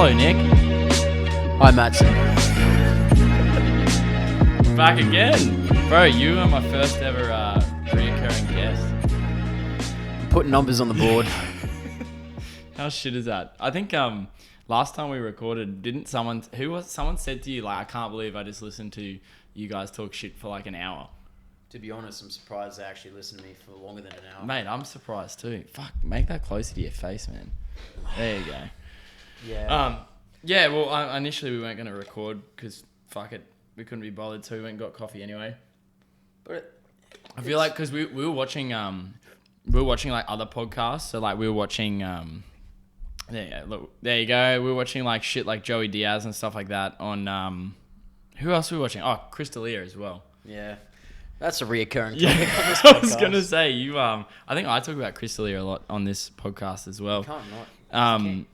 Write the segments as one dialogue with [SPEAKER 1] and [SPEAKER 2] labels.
[SPEAKER 1] Hello, Nick.
[SPEAKER 2] Hi, Matson.
[SPEAKER 1] Back again. Bro, you are my first ever recurring guest.
[SPEAKER 2] Putting numbers on the board.
[SPEAKER 1] How shit is that? I think last time we recorded, didn't someone said to you, like, I can't believe I just listened to you guys talk shit for like an hour.
[SPEAKER 2] To be honest, I'm surprised they actually listened to me for longer than an hour.
[SPEAKER 1] Mate, I'm surprised too. Fuck, make that closer to your face, man. There you go.
[SPEAKER 2] Yeah.
[SPEAKER 1] Yeah, well, initially we weren't going to record because, fuck it, we couldn't be bothered, so we went and got coffee anyway.
[SPEAKER 2] But
[SPEAKER 1] I feel like, because we were watching, like, other podcasts, so, like, we were watching, there you go, we were watching, like, shit like Joey Diaz and stuff like that on, who else were we watching? Oh, Chris D'Elia as well.
[SPEAKER 2] Yeah. That's a reoccurring topic
[SPEAKER 1] Yeah,
[SPEAKER 2] on this
[SPEAKER 1] I
[SPEAKER 2] podcast.
[SPEAKER 1] was going to say, I think I talk about Chris D'Elia a lot on this podcast as well.
[SPEAKER 2] You can't not.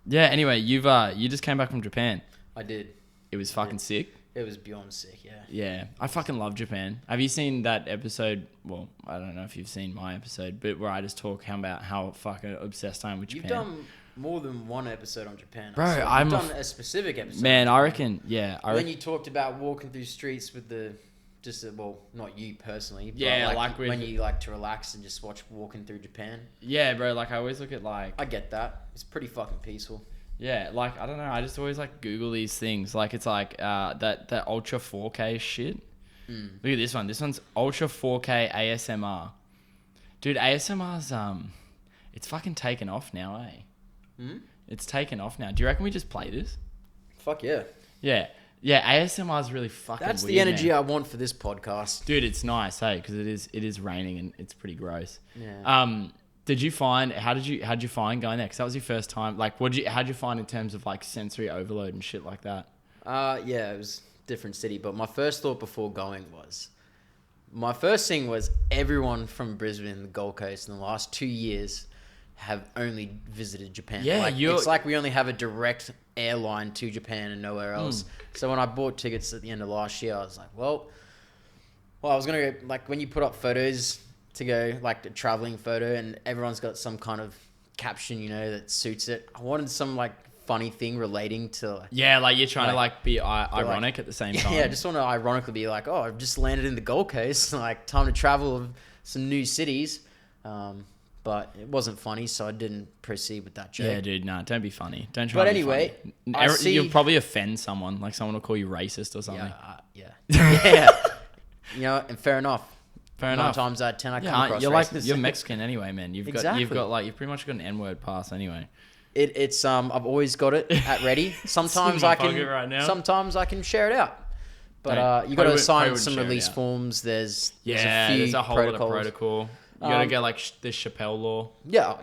[SPEAKER 1] Yeah, anyway, you just came back from Japan.
[SPEAKER 2] I did.
[SPEAKER 1] It was fucking sick.
[SPEAKER 2] It was beyond sick, yeah.
[SPEAKER 1] Yeah, I fucking love Japan. Have you seen that episode? Well, I don't know if you've seen my episode, but where I just talk about how fucking obsessed I am with Japan.
[SPEAKER 2] You've done more than one episode on Japan.
[SPEAKER 1] Bro,
[SPEAKER 2] You've done a specific episode.
[SPEAKER 1] Man, I reckon, yeah.
[SPEAKER 2] When you talked about walking through streets with well, not you personally, but
[SPEAKER 1] Yeah,
[SPEAKER 2] when you like to relax and just watch walking through Japan.
[SPEAKER 1] Yeah, bro, like I always look at like...
[SPEAKER 2] I get that. It's pretty fucking peaceful.
[SPEAKER 1] Yeah, like, I don't know, I just always like Google these things. Like, it's like that Ultra 4K shit. Look at this one. This one's Ultra 4K ASMR. Dude, ASMR's, it's fucking taken off now, eh? It's taken off now. Do you reckon we just play this?
[SPEAKER 2] Fuck yeah.
[SPEAKER 1] Yeah. Yeah, ASMR is really fucking
[SPEAKER 2] That's
[SPEAKER 1] weird,
[SPEAKER 2] the energy
[SPEAKER 1] man.
[SPEAKER 2] I want for this podcast.
[SPEAKER 1] Dude, it's nice, hey, because it is raining and it's pretty gross.
[SPEAKER 2] Yeah.
[SPEAKER 1] How did you find going there? Because that was your first time. Like, how'd you find in terms of like sensory overload and shit like that?
[SPEAKER 2] Yeah, it was a different city. But my first thought before going my first thing was everyone from Brisbane and the Gold Coast in the last 2 years have only visited Japan.
[SPEAKER 1] Yeah,
[SPEAKER 2] it's like we only have a direct airline to Japan and nowhere else. So when I bought tickets at the end of last year, I was like, well, I was going to go, like, when you put up photos to go, like, a traveling photo and everyone's got some kind of caption, that suits it. I wanted some, like, funny thing relating to...
[SPEAKER 1] Yeah, like you're trying to, like, be ironic at the same time.
[SPEAKER 2] Yeah, I just want to ironically be like, oh, I've just landed in the Gold Coast. Like, time to travel some new cities. But it wasn't funny, so I didn't proceed with that joke.
[SPEAKER 1] Yeah, dude, nah, don't be funny. Don't try
[SPEAKER 2] But
[SPEAKER 1] to be
[SPEAKER 2] anyway,
[SPEAKER 1] funny. You'll probably offend someone. Like, someone will call you racist or something.
[SPEAKER 2] Yeah. Yeah. And fair enough.
[SPEAKER 1] Fair
[SPEAKER 2] 9
[SPEAKER 1] enough.
[SPEAKER 2] times out of 10, I come across
[SPEAKER 1] you're
[SPEAKER 2] racist.
[SPEAKER 1] like, you're Mexican anyway, man. You've pretty much got an N-word pass anyway.
[SPEAKER 2] It's I've always got it at ready. Sometimes I can Sometimes I can share it out. But you got to sign some release forms. There's a whole lot of protocol.
[SPEAKER 1] You gotta get like the Chappelle law.
[SPEAKER 2] Yeah.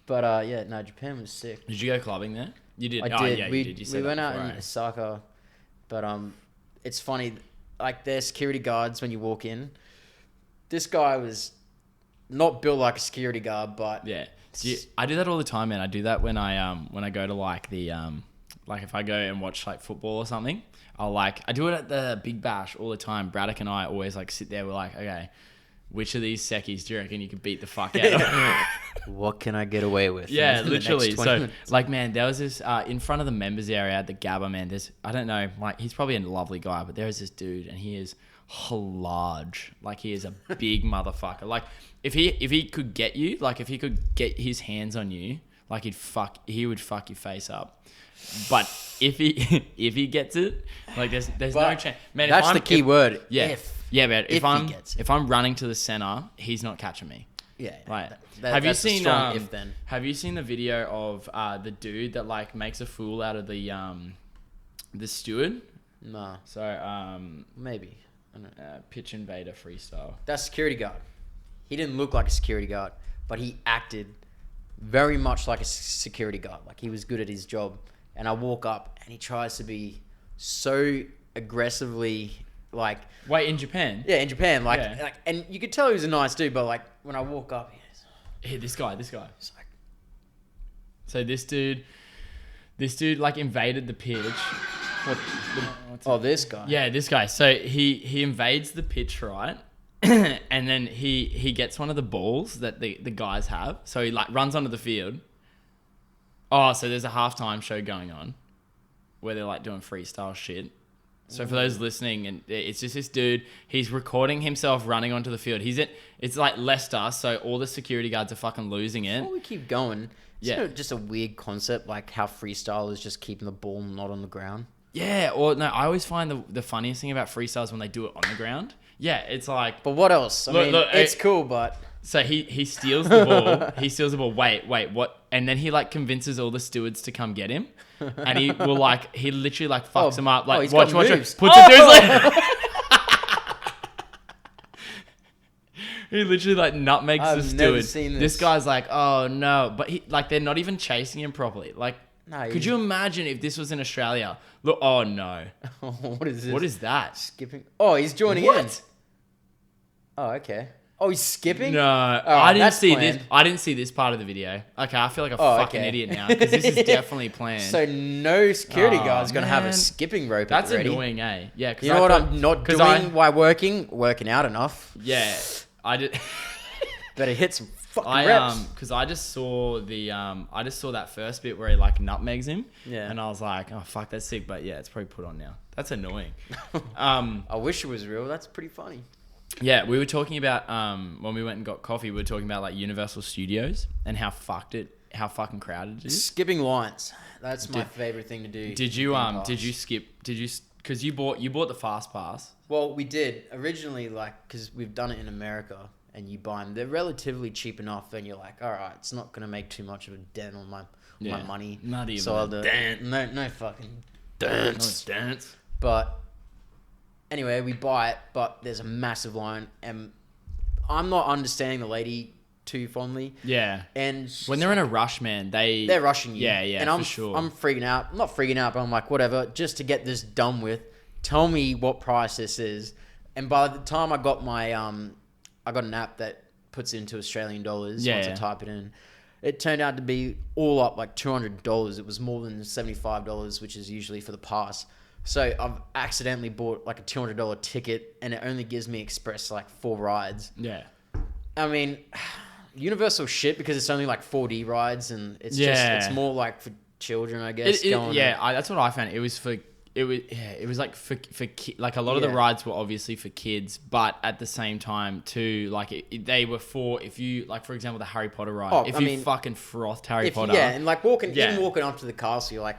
[SPEAKER 2] But Japan was sick.
[SPEAKER 1] Did you go clubbing there? You did.
[SPEAKER 2] I did.
[SPEAKER 1] Yeah,
[SPEAKER 2] we
[SPEAKER 1] you did.
[SPEAKER 2] we went out in Osaka, but it's funny. Like, their security guards when you walk in. This guy was not built like a security guard, but
[SPEAKER 1] yeah. I do that all the time, man. I do that when I go to like the like if I go and watch like football or something. I do it at the Big Bash all the time. Braddock and I always like sit there. We're like, okay, which of these seckies do you reckon you could beat the fuck out of?
[SPEAKER 2] What can I get away with?
[SPEAKER 1] Yeah, literally. So, like, man, there was this in front of the members area at the Gabba, man. I don't know, like, he's probably a lovely guy, but there is this dude, and he is large. Like, he is a big motherfucker. Like, if he could get you, like, if he could get his hands on you, like, he would fuck your face up. But if he gets it, like, there's no chance. Man,
[SPEAKER 2] that's the key word.
[SPEAKER 1] Yeah. Yeah, but if I'm running to the center, he's not catching me.
[SPEAKER 2] Yeah.
[SPEAKER 1] Right.
[SPEAKER 2] Have you seen
[SPEAKER 1] Have you seen the video of the dude that like makes a fool out of the steward?
[SPEAKER 2] No.
[SPEAKER 1] So
[SPEAKER 2] maybe. I don't know.
[SPEAKER 1] Pitch Invader freestyle.
[SPEAKER 2] That's security guard. He didn't look like a security guard, but he acted very much like a security guard. Like, he was good at his job. And I walk up and he tries to be so aggressively like...
[SPEAKER 1] Wait, in Japan?
[SPEAKER 2] Yeah, in Japan. Like, and you could tell he was a nice dude, but like when I walk up,
[SPEAKER 1] hey, this guy.
[SPEAKER 2] It's like...
[SPEAKER 1] So this dude like invaded the pitch.
[SPEAKER 2] This guy.
[SPEAKER 1] Yeah, this guy. So he invades the pitch, right? And then he gets one of the balls that the guys have. So he like runs onto the field. Oh, so there's a halftime show going on where they're like doing freestyle shit. So for those listening, and it's just this dude, he's recording himself running onto the field. It's like Leicester, so all the security guards are fucking losing it.
[SPEAKER 2] Before we keep going,
[SPEAKER 1] Yeah.
[SPEAKER 2] isn't it just a weird concept, like how freestyle is just keeping the ball not on the ground?
[SPEAKER 1] Yeah, or no, I always find the funniest thing about freestyles when they do it on the ground. Yeah, it's like...
[SPEAKER 2] But what else? I mean, it's cool, but...
[SPEAKER 1] So he steals the ball. He steals the ball. Wait, what? And then he like convinces all the stewards to come get him. And he will like, he literally like fucks him up. Like, watch. Puts it through his leg. He literally like nutmegs the steward. This guy's like, oh no. But he like, they're not even chasing him properly. Like,
[SPEAKER 2] no,
[SPEAKER 1] could you imagine if this was in Australia? Look, oh no.
[SPEAKER 2] What is this?
[SPEAKER 1] What is that?
[SPEAKER 2] Skipping. Oh, he's joining in. Oh, okay. Oh, he's skipping?
[SPEAKER 1] No, I didn't see this. I didn't see this part of the video. Okay, I feel like a fucking idiot now because this is definitely planned.
[SPEAKER 2] So no security guard's gonna have a skipping rope.
[SPEAKER 1] That's
[SPEAKER 2] ready.
[SPEAKER 1] Annoying, eh? Yeah.
[SPEAKER 2] You know what I'm not doing while working out enough.
[SPEAKER 1] Yeah, I did.
[SPEAKER 2] Better hit some fucking reps.
[SPEAKER 1] Because I just saw that first bit where he like nutmegs him.
[SPEAKER 2] Yeah.
[SPEAKER 1] And I was like, oh fuck, that's sick. But yeah, it's probably put on now. That's annoying.
[SPEAKER 2] I wish it was real. That's pretty funny.
[SPEAKER 1] Yeah, we were talking about when we went and got coffee. We were talking about like Universal Studios and how fucking crowded it is.
[SPEAKER 2] Skipping lines. That's my favorite thing to do.
[SPEAKER 1] Did you because you bought the fast pass?
[SPEAKER 2] Well, we did originally, like, because we've done it in America, and you buy them. They're relatively cheap enough, and you're like, all right, it's not gonna make too much of a dent on my money.
[SPEAKER 1] Not even
[SPEAKER 2] so
[SPEAKER 1] a dent.
[SPEAKER 2] No fucking
[SPEAKER 1] dents.
[SPEAKER 2] But anyway, we buy it, but there's a massive line, and I'm not understanding the lady too fondly.
[SPEAKER 1] Yeah.
[SPEAKER 2] And
[SPEAKER 1] when they're in a rush, man, they're
[SPEAKER 2] rushing you.
[SPEAKER 1] Yeah,
[SPEAKER 2] and I'm freaking out. I'm not freaking out, but I'm like, whatever, just to get this done with. Tell me what price this is. And by the time I got my I got an app that puts it into Australian dollars once I type it in. It turned out to be all up like $200. It was more than $75, which is usually for the pass. So I've accidentally bought like a $200 ticket, and it only gives me express like 4 rides.
[SPEAKER 1] Yeah.
[SPEAKER 2] I mean, Universal shit because it's only like 4D rides, and it's more like for children, I guess.
[SPEAKER 1] That's what I found. It was like for like a lot of the rides were obviously for kids, but at the same time too, like they were for, if you like, for example, the Harry Potter ride. If you fucking frothed Harry Potter,
[SPEAKER 2] and like even walking up to the castle, you're like,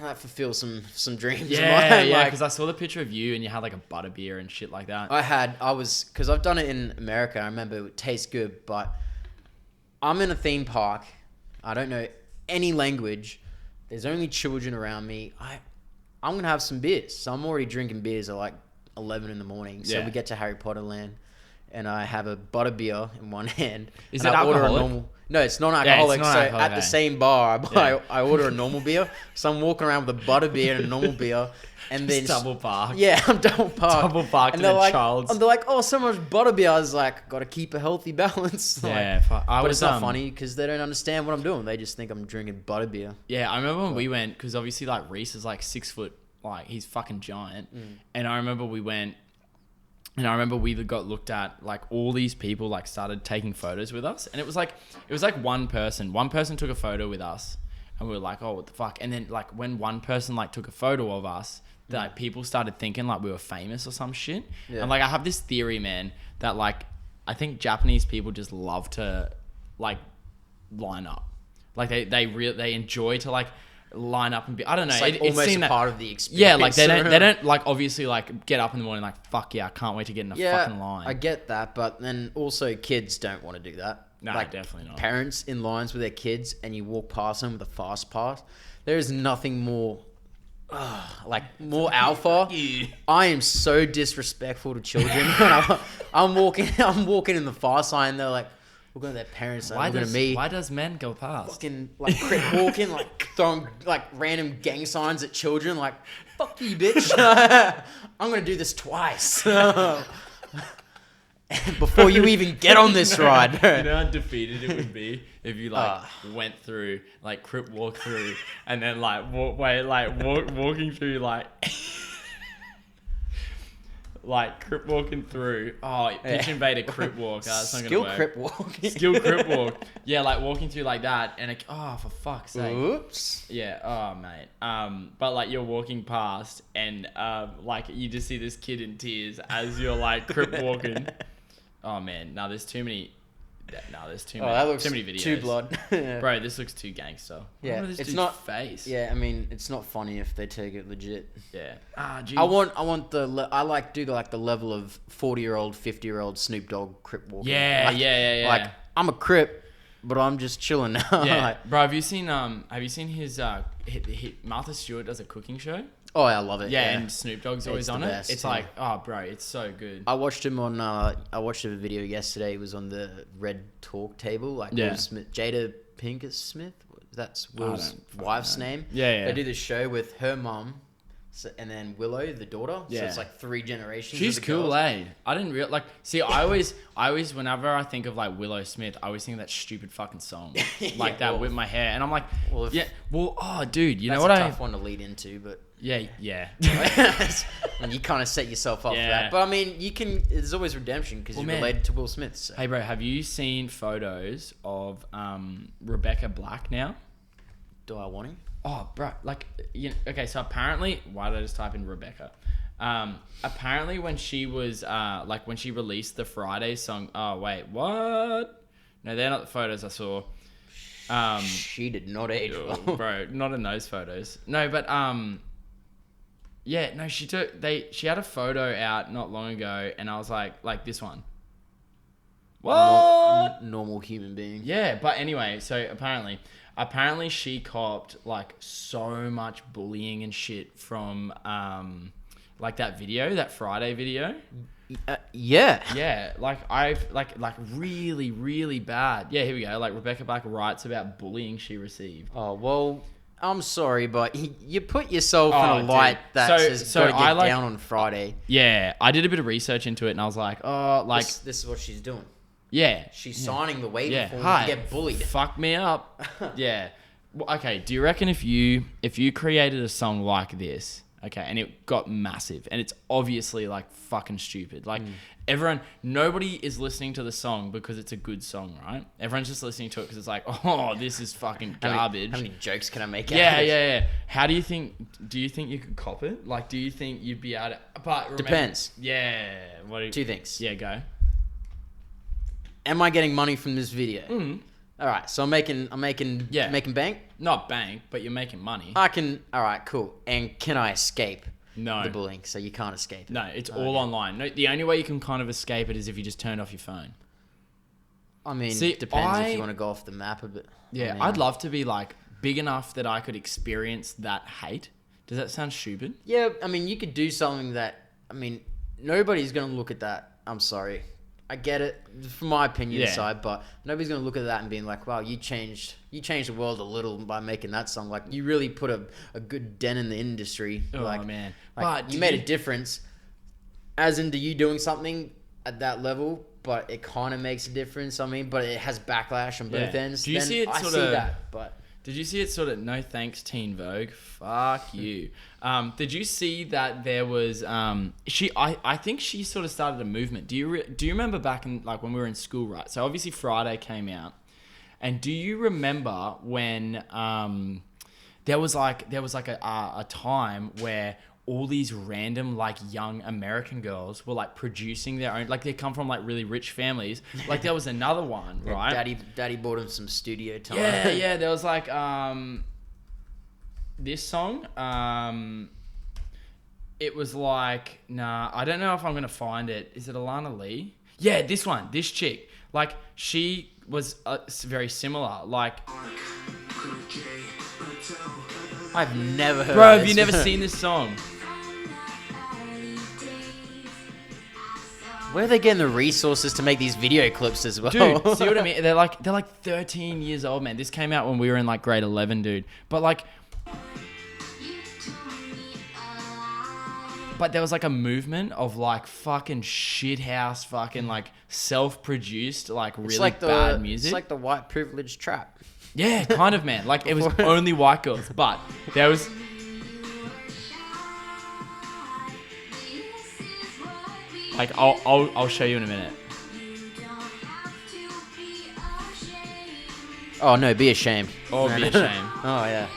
[SPEAKER 2] that fulfills some dreams.
[SPEAKER 1] Yeah, because I saw the picture of you and you had like a butterbeer and shit like that.
[SPEAKER 2] Because I've done it in America. I remember it tastes good, but I'm in a theme park. I don't know any language. There's only children around me. I'm going to have some beers. So I'm already drinking beers at like 11 in the morning. So we get to Harry Potter land, and I have a butterbeer in one hand.
[SPEAKER 1] Is it alcoholic?
[SPEAKER 2] No, it's non-alcoholic.
[SPEAKER 1] Yeah, it's non-alcoholic,
[SPEAKER 2] at the same bar, I order a normal beer. So I'm walking around with a butterbeer and a normal beer. And then
[SPEAKER 1] double park.
[SPEAKER 2] Yeah, I'm double parked.
[SPEAKER 1] Double parked in a child's.
[SPEAKER 2] And they're like, oh, so much butterbeer. I was like, got to keep a healthy balance. But it's not funny because they don't understand what I'm doing. They just think I'm drinking butterbeer.
[SPEAKER 1] Yeah, I remember when we went, because obviously like Reese is like 6 foot, like he's fucking giant. And I remember we went, and I remember we got looked at, like all these people like started taking photos with us. And it was like one person took a photo with us, and we were like, oh, what the fuck? And then like when one person like took a photo of us, that people started thinking like we were famous or some shit. Yeah. And like I have this theory, man, that like I think Japanese people just love to like line up. Like they enjoy to like line up and be, I don't know,
[SPEAKER 2] it's like almost part of the experience.
[SPEAKER 1] Yeah, like they don't like obviously like get up in the morning like, fuck yeah, I can't wait to get in a fucking line.
[SPEAKER 2] I get that, but then also kids don't want to do that.
[SPEAKER 1] No,
[SPEAKER 2] like,
[SPEAKER 1] definitely not.
[SPEAKER 2] Parents in lines with their kids and you walk past them with a fast pass. There is nothing more more alpha. I am so disrespectful to children. I'm walking in the fast line. They're like looking at their parents. Looking at me.
[SPEAKER 1] Why does men go past?
[SPEAKER 2] Fucking like walking, like throwing like random gang signs at children. Like fuck you, bitch. I'm gonna do this twice. Before you even get on this ride.
[SPEAKER 1] You know how defeated it would be if you like went through like crip walk through and then like walking through like like crip walking through. Oh, pitch invader crip walk. That's not gonna
[SPEAKER 2] Skill
[SPEAKER 1] work.
[SPEAKER 2] crip walk.
[SPEAKER 1] Skill crip walk. Yeah, like walking through like that, and for fuck's sake.
[SPEAKER 2] Oops.
[SPEAKER 1] Yeah. Oh, mate. But like you're walking past, and like you just see this kid in tears as you're like crip walking. Oh man, no, there's too many. No, there's too many videos.
[SPEAKER 2] Too blood.
[SPEAKER 1] Bro, this looks too gangster.
[SPEAKER 2] Yeah,
[SPEAKER 1] Look at this
[SPEAKER 2] it's
[SPEAKER 1] dude's
[SPEAKER 2] not
[SPEAKER 1] face.
[SPEAKER 2] Yeah, I mean, it's not funny if they take it legit.
[SPEAKER 1] Yeah.
[SPEAKER 2] I want the level of 40-year-old, 50-year-old Snoop Dogg crip walking.
[SPEAKER 1] Yeah,
[SPEAKER 2] Like,
[SPEAKER 1] yeah.
[SPEAKER 2] Like, I'm a crip, but I'm just chilling now.
[SPEAKER 1] Yeah,
[SPEAKER 2] Like,
[SPEAKER 1] bro. Have you seen his Martha Stewart does a cooking show?
[SPEAKER 2] oh, I love it.
[SPEAKER 1] Yeah, and Snoop Dogg's always on it.
[SPEAKER 2] best,
[SPEAKER 1] It's
[SPEAKER 2] yeah.
[SPEAKER 1] like, oh, bro, it's so good.
[SPEAKER 2] I watched him on. I watched a video yesterday. It was on the Red Talk table. Like
[SPEAKER 1] Yeah.
[SPEAKER 2] Will Smith, Jada Pinkett Smith. That's Will's wife's name.
[SPEAKER 1] Yeah.
[SPEAKER 2] They do this show with her mum, and then Willow, the daughter. So
[SPEAKER 1] Yeah.
[SPEAKER 2] it's like 3 generations.
[SPEAKER 1] She's
[SPEAKER 2] of the
[SPEAKER 1] cool,
[SPEAKER 2] girls.
[SPEAKER 1] eh? I didn't real like. See, I always, whenever I think of like Willow Smith, I always think of that stupid fucking song, like that with my hair, and I'm like,
[SPEAKER 2] Well, if-
[SPEAKER 1] yeah, well, oh, dude, you know
[SPEAKER 2] That's
[SPEAKER 1] what
[SPEAKER 2] a tough one to lead into, but
[SPEAKER 1] yeah.
[SPEAKER 2] and you kind of set yourself up for
[SPEAKER 1] Yeah.
[SPEAKER 2] that. But I mean, you can. There's always redemption because
[SPEAKER 1] Well,
[SPEAKER 2] you're
[SPEAKER 1] man.
[SPEAKER 2] related to Will Smith. So.
[SPEAKER 1] Hey, bro, have you seen photos of Rebecca Black now?
[SPEAKER 2] Do I want him?
[SPEAKER 1] Oh, bro, like, okay, so apparently, why did I just type in Rebecca? Apparently when she was, when she released the Friday song, oh, wait, what? No, they're not the photos I saw.
[SPEAKER 2] She did not age well.
[SPEAKER 1] Bro, not in those photos. No, but, yeah, no, she had a photo out not long ago, and I was like this one. What?
[SPEAKER 2] Normal human being.
[SPEAKER 1] Yeah, but anyway, so apparently she copped like so much bullying and shit from like that video, that Friday video.
[SPEAKER 2] Yeah.
[SPEAKER 1] Yeah, like I've like really, really bad. Yeah, here we go. Like Rebecca Black writes about bullying she received.
[SPEAKER 2] Oh well, I'm sorry, but you put yourself
[SPEAKER 1] Oh,
[SPEAKER 2] in a light
[SPEAKER 1] dude.
[SPEAKER 2] that
[SPEAKER 1] So-
[SPEAKER 2] says
[SPEAKER 1] so
[SPEAKER 2] gotta get
[SPEAKER 1] I like-
[SPEAKER 2] down on Friday.
[SPEAKER 1] Yeah, I did a bit of research into it, and I was like, oh, like
[SPEAKER 2] This is what she's doing.
[SPEAKER 1] yeah,
[SPEAKER 2] She's signing the waiver
[SPEAKER 1] yeah.
[SPEAKER 2] form
[SPEAKER 1] Hi,
[SPEAKER 2] to get bullied.
[SPEAKER 1] fuck me up. Yeah. Well, okay. Do you reckon if you created a song like this, okay, and it got massive, and it's obviously like fucking stupid, like nobody is listening to the song because it's a good song, right? Everyone's just listening to it because it's like, oh, this is fucking garbage.
[SPEAKER 2] How many jokes can I make?
[SPEAKER 1] Yeah,
[SPEAKER 2] out of
[SPEAKER 1] yeah,
[SPEAKER 2] this?
[SPEAKER 1] yeah. Do you think you could cop it? Like, do you think you'd be able to? But remember,
[SPEAKER 2] Depends.
[SPEAKER 1] Yeah. What?
[SPEAKER 2] 2 things.
[SPEAKER 1] Yeah, go.
[SPEAKER 2] Am I getting money from this video? All right, so I'm making
[SPEAKER 1] Yeah.
[SPEAKER 2] making bank.
[SPEAKER 1] Not bank, but you're making money.
[SPEAKER 2] I can. All right, cool. And can I escape
[SPEAKER 1] No.
[SPEAKER 2] the bullying? So you can't escape.
[SPEAKER 1] No, it's all online. No, the only way you can kind of escape it is if you just turned off your phone.
[SPEAKER 2] I mean,
[SPEAKER 1] See,
[SPEAKER 2] depends if you want to go off the map a bit.
[SPEAKER 1] Yeah,
[SPEAKER 2] I mean,
[SPEAKER 1] I'd love to be like big enough that I could experience that hate. Does that sound stupid?
[SPEAKER 2] Yeah, I mean, you could do something that. I mean, nobody's gonna look at that. I'm sorry. I get it from my opinion
[SPEAKER 1] Yeah.
[SPEAKER 2] side, but nobody's gonna look at that and being like, "Wow, you changed the world a little by making that song. Like, you really put a good dent in the industry.
[SPEAKER 1] Oh,
[SPEAKER 2] like,
[SPEAKER 1] man.
[SPEAKER 2] like,
[SPEAKER 1] But
[SPEAKER 2] you made a difference. As into you doing something at that level, but it kind of makes a difference. I mean, but it has backlash on both
[SPEAKER 1] Yeah.
[SPEAKER 2] ends.
[SPEAKER 1] Do you
[SPEAKER 2] then
[SPEAKER 1] see it
[SPEAKER 2] I
[SPEAKER 1] sort
[SPEAKER 2] see
[SPEAKER 1] of-
[SPEAKER 2] that, but
[SPEAKER 1] Did you see it sort of, no thanks Teen Vogue? Fuck you. Did you see that there was, I think she sort of started a movement. Do you remember back in, like when we were in school, right? So obviously Friday came out. And do you remember when there was like a time where all these random like young American girls were like producing their own, like they come from like really rich families. Like there was another one, right?
[SPEAKER 2] Daddy bought him some studio time.
[SPEAKER 1] Yeah. There was like this song. It was like, nah, I don't know if I'm gonna find it. Is it Alana Lee? Yeah, this one, this chick. Like she was very similar. Like,
[SPEAKER 2] I've never heard.
[SPEAKER 1] bro,
[SPEAKER 2] of
[SPEAKER 1] have you
[SPEAKER 2] this.
[SPEAKER 1] never seen this song?
[SPEAKER 2] Where are they getting the resources to make these video clips as well?
[SPEAKER 1] Dude, see what I mean? They're like 13 years old, man. This came out when we were in like grade 11, dude. But there was like a movement of like fucking shithouse, fucking like self-produced, like really bad music.
[SPEAKER 2] It's like the white privilege trap.
[SPEAKER 1] Yeah, kind of, man. Like it was only white girls, but there was. Like I'll show you in a minute.
[SPEAKER 2] Oh no, be ashamed.
[SPEAKER 1] Or be ashamed.
[SPEAKER 2] Oh yeah.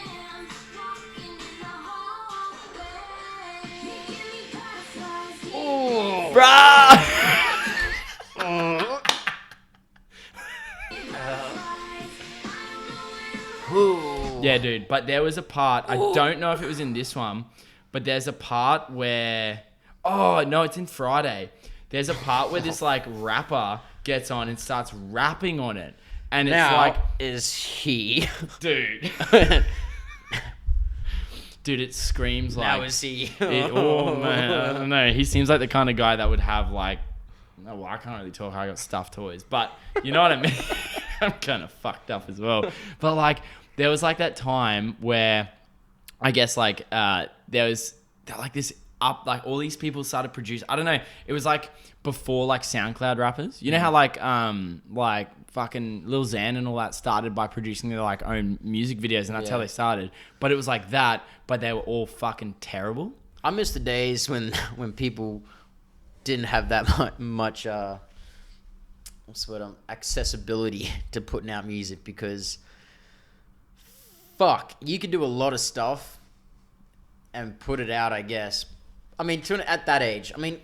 [SPEAKER 1] Yeah, dude. But there was a part, I don't know if it was in this one, but there's a part where, oh, no, it's in Friday. There's a part where this, like, rapper gets on and starts rapping on it. And it's
[SPEAKER 2] Now,
[SPEAKER 1] like,
[SPEAKER 2] is he?
[SPEAKER 1] dude. Dude, it screams like...
[SPEAKER 2] Now is he?
[SPEAKER 1] Oh, man. I don't know. He seems like the kind of guy that would have, like... Oh, well, I can't really talk. I got stuffed toys. But you know what I mean? I'm kind of fucked up as well. But, like, there was, like, that time where I guess, like, there was, like, this up... Like, all these people started producing... I don't know. It was, like, before, like, SoundCloud rappers. You know how, like, fucking Lil Xan and all that started by producing their, like, own music videos, and that's how they started. But it was like that, but they were all fucking terrible.
[SPEAKER 2] I miss the days when people didn't have that much accessibility to putting out music, because fuck, you could do a lot of stuff and put it out, I guess. I mean, at that age, I mean,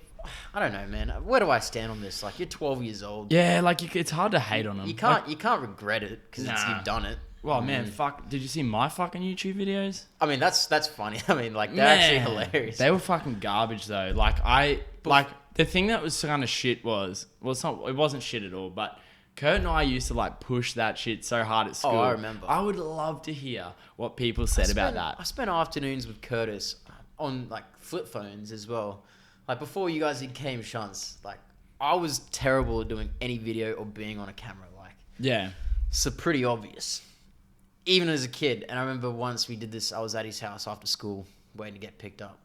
[SPEAKER 2] I don't know, man. Where do I stand on this? Like, you're 12 years old.
[SPEAKER 1] Yeah, like, it's hard to hate on them.
[SPEAKER 2] You can't regret it because you've done it.
[SPEAKER 1] Well, man, fuck. Did you see my fucking YouTube videos?
[SPEAKER 2] I mean, that's funny. I mean, like, they're actually hilarious.
[SPEAKER 1] They were fucking garbage, though. Like, the thing that was kind of shit was, well, it wasn't shit at all, but Kurt and I used to, like, push that shit so hard at school.
[SPEAKER 2] Oh, I remember.
[SPEAKER 1] I would love to hear what people said about that.
[SPEAKER 2] I spent afternoons with Curtis on, like, flip phones as well. Like, before you guys became shunts, like, I was terrible at doing any video or being on a camera. Like,
[SPEAKER 1] yeah.
[SPEAKER 2] So pretty obvious. Even as a kid. And I remember once we did this, I was at his house after school waiting to get picked up.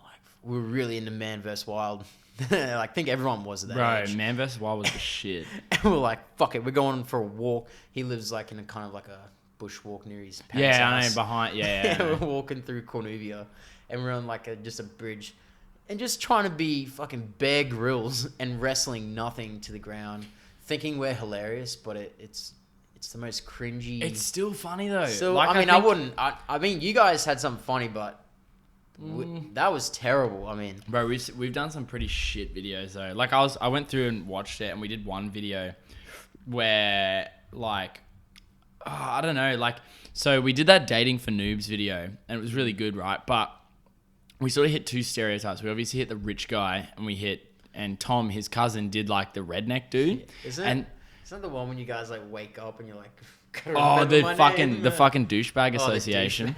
[SPEAKER 2] Like, we were really into Man vs. Wild. Like, I think everyone was at that age.
[SPEAKER 1] Bro, Man vs. Wild was the shit.
[SPEAKER 2] And we were like, fuck it, we're going for a walk. He lives, like, in a kind of like a bushwalk near his parents' house.
[SPEAKER 1] I know, behind, yeah.
[SPEAKER 2] We're walking through Cornuvia, and we're on, like, just a bridge. And just trying to be fucking Bear Grylls and wrestling nothing to the ground, thinking we're hilarious, but it's the most cringy.
[SPEAKER 1] It's still funny though.
[SPEAKER 2] So
[SPEAKER 1] like,
[SPEAKER 2] I mean, you guys had something funny, but that was terrible. I mean,
[SPEAKER 1] bro, we've done some pretty shit videos though. Like, I went through and watched it, and we did one video where, like, I don't know, like, so we did that dating for noobs video, and it was really good, right? But we sort of hit two stereotypes. We obviously hit the rich guy, and Tom, his cousin, did, like, the redneck dude.
[SPEAKER 2] Isn't that the one when you guys, like, wake up and you're like,
[SPEAKER 1] the fucking douchebag association.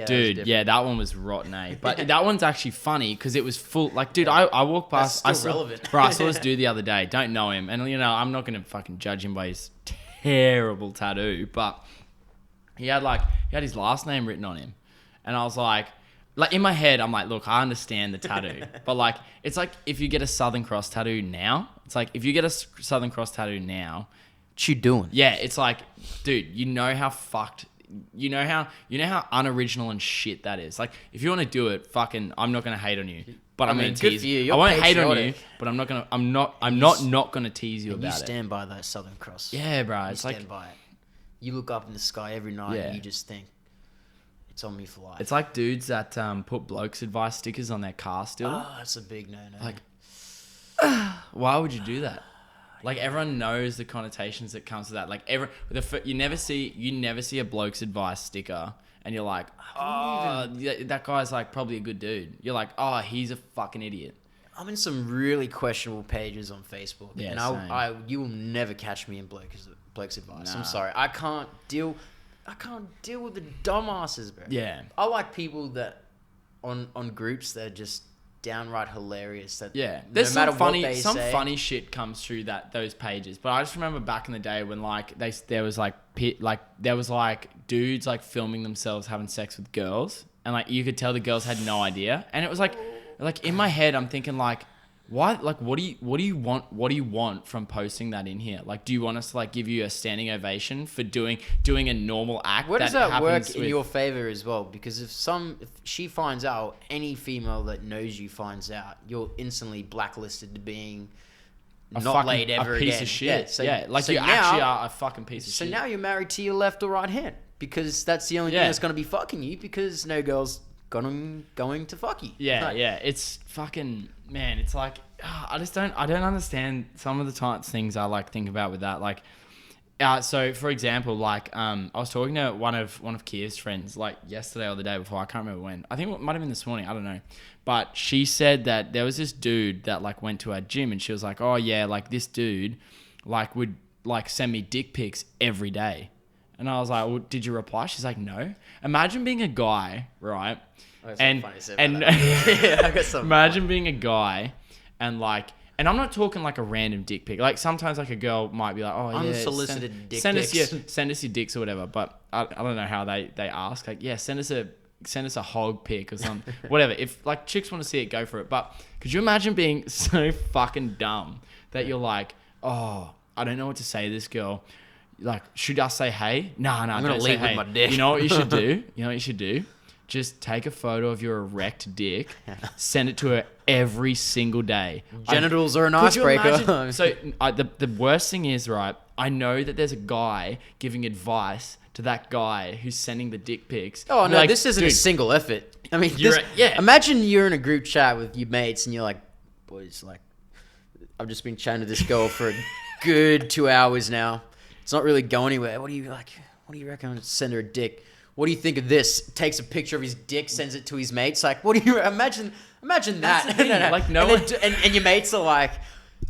[SPEAKER 1] Dude, yeah, that one was rotten, eh? But that one's actually funny because it was full. Like, dude, I walked past.
[SPEAKER 2] That's still relevant.
[SPEAKER 1] Bro, I saw this dude the other day. Don't know him, and you know, I'm not gonna fucking judge him by his terrible tattoo, but he had his last name written on him, and I was like, in my head, I'm like, look, I understand the tattoo, but, like, it's like if you get a Southern Cross tattoo now, what
[SPEAKER 2] you doing?
[SPEAKER 1] Yeah, it's like, dude, you know how fucked, you know how unoriginal and shit that is. Like, if you want to do it, fucking, I'm not gonna hate on you, but I'm gonna tease you. I won't hate on you, but I'm not gonna tease you about it.
[SPEAKER 2] You stand by that Southern Cross.
[SPEAKER 1] Yeah, bro. It's
[SPEAKER 2] like, stand by it. You look up in the sky every night and you just think, it's on me for life.
[SPEAKER 1] It's like dudes that put blokes advice stickers on their car still.
[SPEAKER 2] Oh, that's a big no-no.
[SPEAKER 1] Like, why would you do that? Like, everyone knows the connotations that comes with that. Like, you never see a bloke's advice sticker, and you're like, oh, that guy's, like, probably a good dude. You're like, oh, he's a fucking idiot.
[SPEAKER 2] I'm in some really questionable pages on Facebook,
[SPEAKER 1] and
[SPEAKER 2] you will never catch me in bloke's advice.
[SPEAKER 1] Nah.
[SPEAKER 2] I'm sorry, I can't deal with the dumbasses, bro.
[SPEAKER 1] Yeah,
[SPEAKER 2] I like people that on groups that are just downright hilarious. That
[SPEAKER 1] there's no some funny shit comes through those pages. But I just remember back in the day when, like, there was dudes, like, filming themselves having sex with girls, and, like, you could tell the girls had no idea, and it was like in my head I'm thinking, like, Why? Like, what do you want? What do you want from posting that in here? Like, do you want us to like give you a standing ovation for doing a normal act?
[SPEAKER 2] Where does that work
[SPEAKER 1] happens
[SPEAKER 2] in your favor as well? Because if she finds out, any female that knows you finds out, you're instantly blacklisted to being not laid ever
[SPEAKER 1] a piece
[SPEAKER 2] again.
[SPEAKER 1] of shit.
[SPEAKER 2] Yeah, so
[SPEAKER 1] you
[SPEAKER 2] now,
[SPEAKER 1] actually are a fucking piece of
[SPEAKER 2] so
[SPEAKER 1] shit.
[SPEAKER 2] now you're married to your left or right hand because that's the only thing that's gonna be fucking you because no girl's going to fuck you.
[SPEAKER 1] Yeah, yeah. It's fucking, man, it's like, I don't understand some of the things I like think about with that. Like, so for example, like, I was talking to one of Kia's friends, like yesterday or the day before, I can't remember when. I think it might have been this morning, I don't know. But she said that there was this dude that like went to our gym and she was like, oh yeah, like this dude like would like send me dick pics every day. And I was like, well, did you reply? She's like, no. Imagine being a guy, right? Imagine being a guy and like, and I'm not talking like a random dick pic. Like sometimes like a girl might be like, oh yeah,
[SPEAKER 2] unsolicited dick
[SPEAKER 1] send
[SPEAKER 2] pics.
[SPEAKER 1] send us your dicks or whatever. But I don't know how they ask. Like, yeah, send us a hog pic or something. Whatever. If like chicks want to see it, go for it. But could you imagine being so fucking dumb that you're like, oh, I don't know what to say to this girl. Like, should I say hey? No,
[SPEAKER 2] I'm gonna leave with my dick.
[SPEAKER 1] You know what you should do? Just take a photo of your erect dick, send it to her every single day.
[SPEAKER 2] Genitals are an icebreaker.
[SPEAKER 1] So the worst thing is, right, I know that there's a guy giving advice to that guy who's sending the dick pics.
[SPEAKER 2] Oh, no,
[SPEAKER 1] like,
[SPEAKER 2] this isn't a single effort. I mean,
[SPEAKER 1] yeah.
[SPEAKER 2] Imagine you're in a group chat with your mates and you're like, boys, like, I've just been chatting to this girl for a good 2 hours now. It's not really going anywhere. What do you reckon? Send her a dick. What do you think of this? Takes a picture of his dick, sends it to his mates. Like, what do you imagine that?
[SPEAKER 1] No. Like, no one...
[SPEAKER 2] and your mates are like,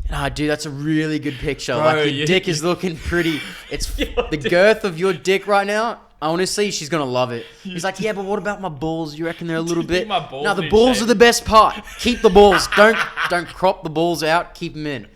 [SPEAKER 2] nah, dude, that's a really good picture.
[SPEAKER 1] Bro,
[SPEAKER 2] like, your dick is looking pretty. It's the girth of your dick right now. Honestly, she's gonna love it. He's like, yeah, but what about my balls? You reckon they're a little bit? No, the balls are the best part. Keep the balls. Don't crop the balls out. Keep them in.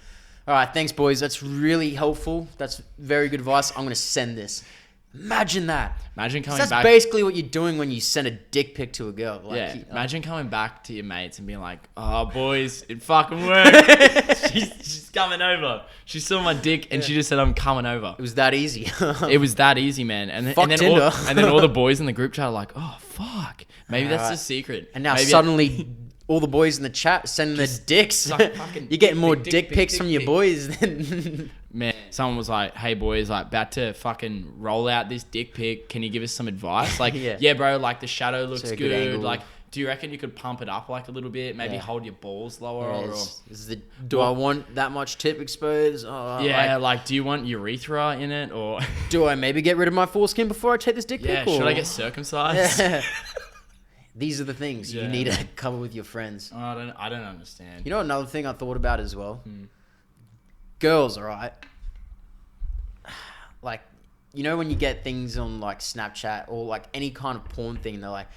[SPEAKER 2] All right, thanks, boys. That's really helpful. That's very good advice. I'm gonna send this. Imagine that.
[SPEAKER 1] Imagine coming
[SPEAKER 2] back. That's basically what you're doing when you send a dick pic to a girl. Like,
[SPEAKER 1] yeah. Imagine coming back to your mates and being like, "Oh, boys, it fucking worked. she's coming over. She saw my dick and she just said, I'm coming over."
[SPEAKER 2] It was that easy.
[SPEAKER 1] It was that easy, man. And then all the boys in the group chat are like, "Oh, fuck. Maybe that's the secret."
[SPEAKER 2] And now suddenly all the boys in the chat sending their dicks. Like, you're getting more dick pics from your boys than...
[SPEAKER 1] Man, someone was like, "Hey boys, like about to fucking roll out this dick pic. Can you give us some advice?" Like, yeah, bro, like the shadow looks so good. Like, do you reckon you could pump it up like a little bit? Maybe hold your balls lower.
[SPEAKER 2] Do I want that much tip exposed?
[SPEAKER 1] Like, do you want urethra in it, or
[SPEAKER 2] do I maybe get rid of my foreskin before I take this dick pic?
[SPEAKER 1] Should I get circumcised?
[SPEAKER 2] Yeah. These are the things you need to cover with your friends.
[SPEAKER 1] I don't understand.
[SPEAKER 2] You know another thing I thought about as well? Girls, all right? Like, you know when you get things on like Snapchat or like any kind of porn thing, they're like,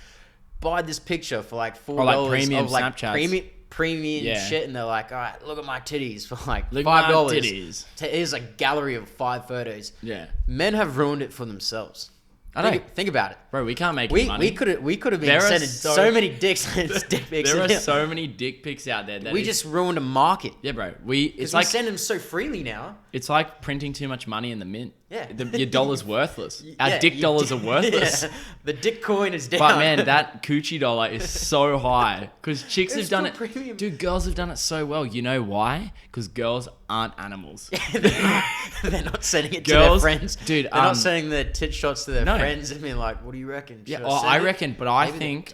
[SPEAKER 2] buy this picture for like $4
[SPEAKER 1] like premium
[SPEAKER 2] of like
[SPEAKER 1] Snapchats.
[SPEAKER 2] premium shit, and they're like, all right, look at my titties for like $5.
[SPEAKER 1] Titties.
[SPEAKER 2] Here's a gallery of 5 photos.
[SPEAKER 1] Yeah.
[SPEAKER 2] Men have ruined it for themselves. Think about it,
[SPEAKER 1] bro. We can't make any money.
[SPEAKER 2] We could have been sending so many dick pics.
[SPEAKER 1] There are so many dick pics out there.
[SPEAKER 2] We just ruined a market.
[SPEAKER 1] Yeah, bro.
[SPEAKER 2] We send them so freely now.
[SPEAKER 1] It's like printing too much money in the mint.
[SPEAKER 2] Yeah,
[SPEAKER 1] your dollar's worthless. Our dick dollars are worthless.
[SPEAKER 2] Yeah. The dick coin is down.
[SPEAKER 1] But man, that coochie dollar is so high because chicks have done it. Premium. Dude, girls have done it so well. You know why? Because girls aren't animals.
[SPEAKER 2] They're not sending it to their friends.
[SPEAKER 1] Dude,
[SPEAKER 2] they're not sending their tit shots to their friends and being like, "What do you reckon?"
[SPEAKER 1] I reckon, but I think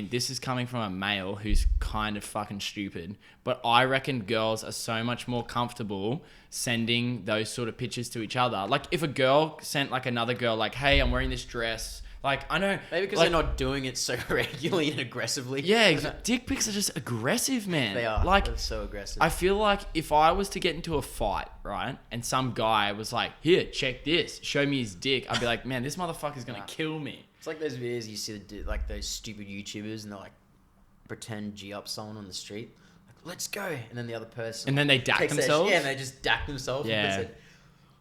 [SPEAKER 1] this is coming from a male who's kind of fucking stupid. But I reckon girls are so much more comfortable sending those sort of pictures to each other. Like if a girl sent like another girl like, "Hey, I'm wearing this dress." Like, I know...
[SPEAKER 2] Maybe because they're not doing it so regularly and aggressively.
[SPEAKER 1] Yeah, dick pics are just aggressive, man.
[SPEAKER 2] They are.
[SPEAKER 1] Like,
[SPEAKER 2] they're so aggressive.
[SPEAKER 1] I feel like if I was to get into a fight, right, and some guy was like, "Here, check this. Show me his dick." I'd be like, man, this motherfucker's going to kill me.
[SPEAKER 2] It's like those videos you see, like those stupid YouTubers, and they're like, pretend G up someone on the street. Like, let's go. And then the other person...
[SPEAKER 1] And then they dack themselves?
[SPEAKER 2] And they just dack themselves.
[SPEAKER 1] Yeah.
[SPEAKER 2] And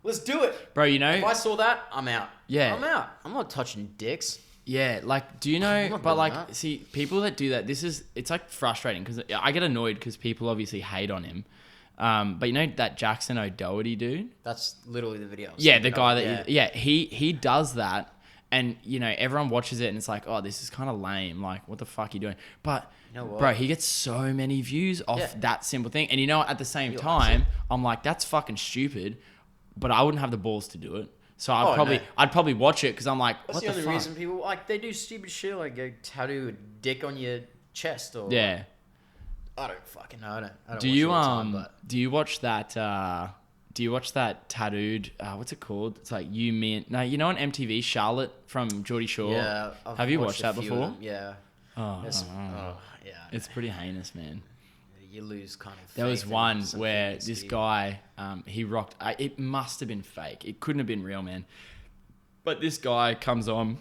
[SPEAKER 2] let's do it.
[SPEAKER 1] Bro, you know...
[SPEAKER 2] If I saw that, I'm out.
[SPEAKER 1] Yeah.
[SPEAKER 2] I'm out. I'm not touching dicks.
[SPEAKER 1] Yeah, like, do you know?
[SPEAKER 2] I'm not
[SPEAKER 1] But
[SPEAKER 2] doing
[SPEAKER 1] like,
[SPEAKER 2] that.
[SPEAKER 1] see, people that do that, it's like frustrating because I get annoyed because people obviously hate on him. But you know that Jackson O'Doherty dude?
[SPEAKER 2] That's literally the video.
[SPEAKER 1] Yeah, the guy that he does that, and you know everyone watches it and it's like, oh, this is kind of lame. Like, what the fuck are you doing? But
[SPEAKER 2] You know what?
[SPEAKER 1] bro, he gets so many views off
[SPEAKER 2] Yeah.
[SPEAKER 1] that simple thing, and you know, at the same
[SPEAKER 2] Realize
[SPEAKER 1] time, I'm like, that's fucking stupid, but I wouldn't have the balls to do it. So I'd probably watch it because I'm like,
[SPEAKER 2] That's
[SPEAKER 1] what
[SPEAKER 2] the
[SPEAKER 1] the
[SPEAKER 2] only
[SPEAKER 1] fuck?
[SPEAKER 2] reason people like they do stupid shit like go tattoo a dick on your chest or
[SPEAKER 1] Yeah.
[SPEAKER 2] I don't fucking know. I don't
[SPEAKER 1] Do
[SPEAKER 2] watch
[SPEAKER 1] you
[SPEAKER 2] it all the time, but
[SPEAKER 1] do you watch that? Do you watch that tattooed? What's it called? It's like you, me, and no. You know on MTV, Charlotte from Geordie Shore.
[SPEAKER 2] yeah, I've
[SPEAKER 1] Have you watched
[SPEAKER 2] a
[SPEAKER 1] that
[SPEAKER 2] few of
[SPEAKER 1] before?
[SPEAKER 2] them, yeah.
[SPEAKER 1] Oh,
[SPEAKER 2] Yeah.
[SPEAKER 1] it's pretty heinous, man.
[SPEAKER 2] You lose kind of.
[SPEAKER 1] There was
[SPEAKER 2] faith in
[SPEAKER 1] one
[SPEAKER 2] some
[SPEAKER 1] where
[SPEAKER 2] things,
[SPEAKER 1] this
[SPEAKER 2] dude.
[SPEAKER 1] guy, he rocked. It must have been fake. It couldn't have been real, man. But this guy comes on,